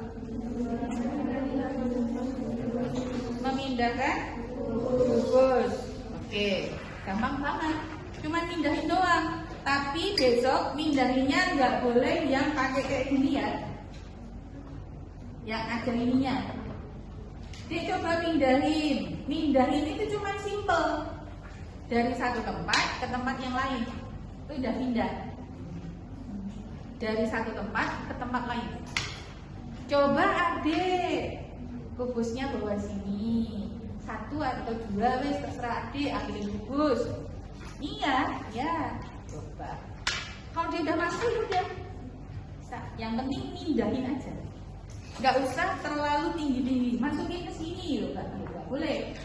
Memindahkan gugus. Oke, gampang banget. Cuma mindahin doang. Tapi besok mindahinnya nggak boleh yang pakai kayak gini ya. Yang ada ininya. Dia coba mindahin. Mindahin itu cuma simple. Dari satu tempat ke tempat yang lain. Itu udah pindah. Dari satu tempat ke tempat lain. Coba adik kubusnya bawa sini. 1 atau 2 wes terserah adik ambilin kubus. Iya, ya. Coba. Kalau dia udah masuk udah. Yang penting mindahin aja. Nggak usah terlalu tinggi-tinggi. Masukin ke sini loh, nggak boleh.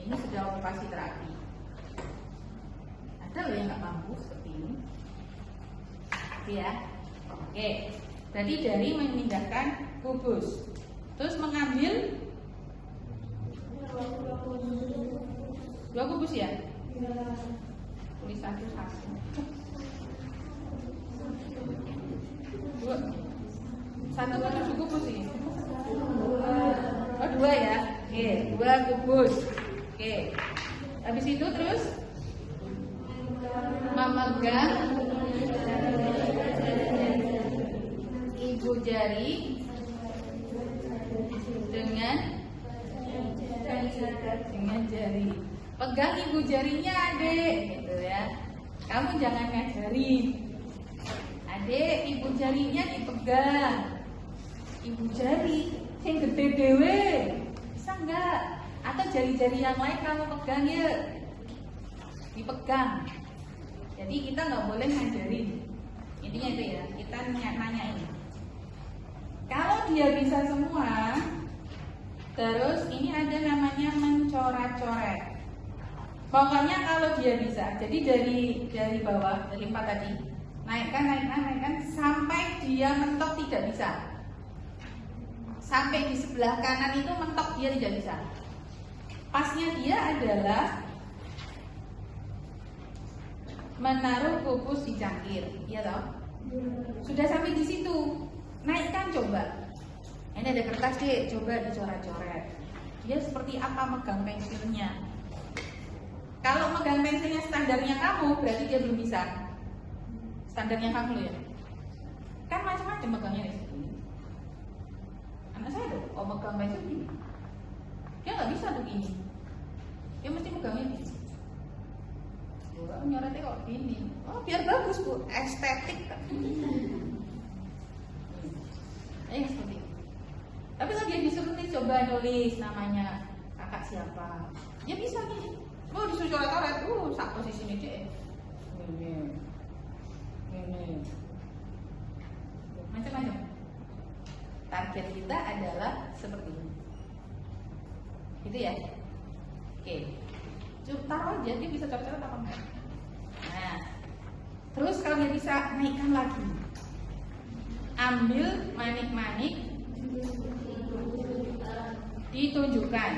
Ini sudah okupasi terapi. Ada loh yang nggak mampu seperti ini. Oke ya. Oke. Jadi dari memindahkan kubus. Terus mengambil 2 kubus ya? Tulis 1. 1 atau 7 kubus sih? Oh 2 ya? Oke, 2 kubus. Oke. Habis itu terus memegang ibu jari dengan jari. Pegang ibu jarinya adek, gitu ya. Kamu jangan ngajarin. Adek, ibu jarinya dipegang. Ibu jari yang gede dewe. Bisa enggak? Atau jari-jari yang lain kamu pegang ya. Dipegang. Jadi kita nggak boleh ngajarin. Intinya itu ya, kita nanyain. Kalau dia bisa semua, terus ini ada namanya mencoret-coret. Pokoknya kalau dia bisa, jadi dari bawah, dari 4 tadi, naikkan sampai dia mentok tidak bisa. Sampai di sebelah kanan itu mentok dia tidak bisa. Pasnya dia adalah menaruh kubus di cangkir, iya toh? Sudah sampai di situ, naikkan coba. Ini ada kertas deh, coba dicoret-coret. Dia seperti apa megang pensilnya? Kalau megang pensilnya standarnya kamu, berarti dia belum bisa. Standarnya kamu loh ya. Kan macam-macam megangnya di situ. Anak saya tuh, megang pensil gini. Dia nggak bisa begini. Dia mesti megangnya gini. Nyoretnya kok gini. Oh biar bagus bu, estetik. Seperti itu. Tapi kalau dia disuruh nih coba nulis namanya kakak siapa, dia bisa nih. Oh disuruh coret-coret, sak posisinya deh. Ini. Macam-macam. Target kita adalah seperti ini. gitu ya. Oke, taruh aja, dia bisa coret-coret apa enggak. Nah, terus kalau dia bisa naikkan lagi, ambil manik-manik, ditunjukkan.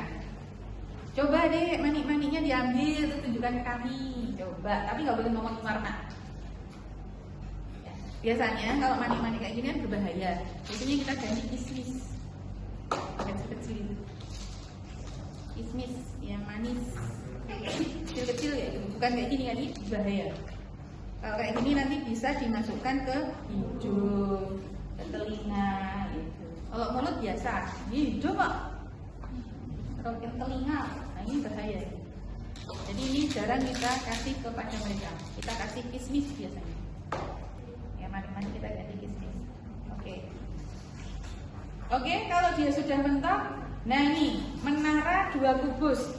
Coba deh manik-maniknya diambil, terus tunjukkan ke kami. Coba, tapi nggak boleh ngomong warna. Biasanya kalau manik-manik kayak gini kan berbahaya. Biasanya kita ganti kismis, kecil-kecil, kismis yang manis, kecil-kecil ya, gitu. Bukan kayak gini, ini bahaya. Kalau kayak gini nanti bisa dimasukkan ke hidung, ke telinga, gitu. Kalau mulut biasa, ini hidung kok. Kalau ke telinga, nah ini bahaya. Jadi ini jarang kita kasih kepada mereka. Kita kasih kismis biasanya. Manik-manik kita ganti kismis. Oke, kalau dia sudah mentok, nah ini menara 2 kubus.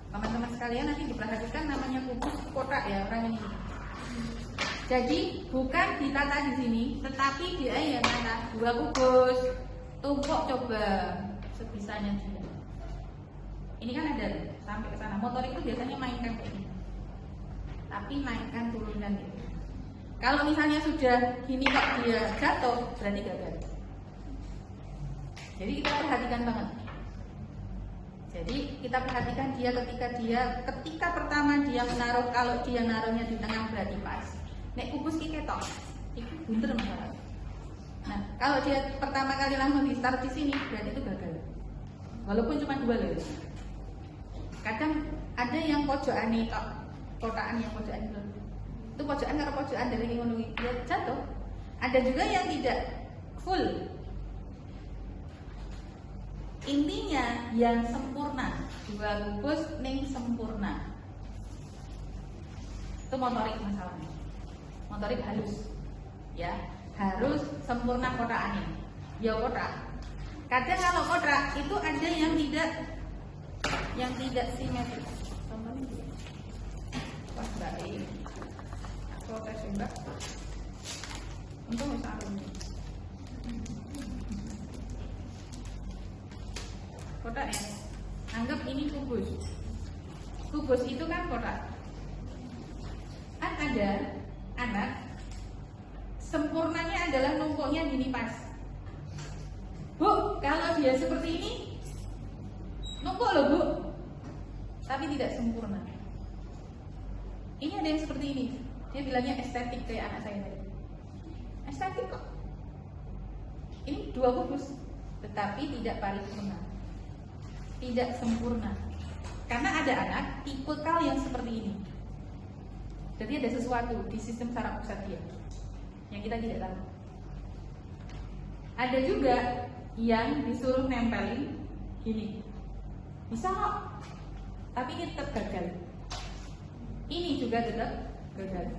Teman-teman sekalian nanti diperhatikan namanya kubus kotak ya orang ini. Jadi bukan ditata di sini, tetapi dia yang menara 2 kubus. Tumpuk coba sebisanya dia. Ini kan ada sampai ke sana. Motor itu biasanya mainkan kayak gini. Tapi mainkan turunan gitu. Kalau misalnya sudah gini kok dia jatuh, berarti gagal. Jadi kita perhatikan banget. Jadi kita perhatikan dia ketika pertama dia menaruh, kalau dia naruhnya di tengah berarti pas. Nek kubus ki ketok, itu bunter masalah. Nah, kalau dia pertama kali langsung di start di sini, berarti itu gagal. Walaupun cuma 2 loh. Kadang ada yang pojokan nih, kotakan yang pojokan itu. Itu pojokan karena pojokan dari ngono dia jatuh. Ada juga yang tidak full. Intinya yang sempurna, 2 kubus ning sempurna. Itu motorik masalahnya. Motorik halus. Ya, harus sempurna kotakannya. Ya kotak. Kadang kalau kotak itu ada yang tidak simetris. Contohnya pas baik. Protes mbak, untung bisa alumni. Kotak ya, anggap ini kubus. Kubus itu kan kotak. Kan ada anak sempurnanya adalah numpuknya gini pas. Bu, kalau dia seperti ini, numpuk loh bu, tapi tidak sempurna. Ini ada yang seperti ini. Dia bilangnya estetik kayak anak saya tadi. Estetik kok. Ini 2 kubus, tetapi tidak paripurna, tidak sempurna. Karena ada anak tipikal yang seperti ini. Jadi ada sesuatu di sistem saraf pusat dia yang kita tidak tahu. Ada juga yang disuruh nempelin gini, bisa kok, tapi ini tetap gagal. Ini juga tetap gagal.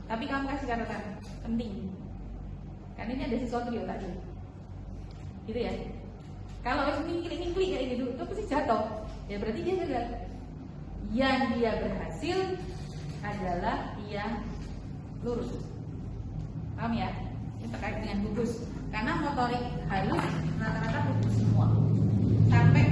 Tapi kamu kasih catatan penting, karena ini ada sesuatu di otak dia, gitu ya. Kalau ini kayak gitu, itu pasti jatuh. Ya berarti dia gagal. Yang dia berhasil adalah yang lurus. Paham ya? Ini terkait dengan kubus. Karena motorik halus rata-rata kubus semua. Sampai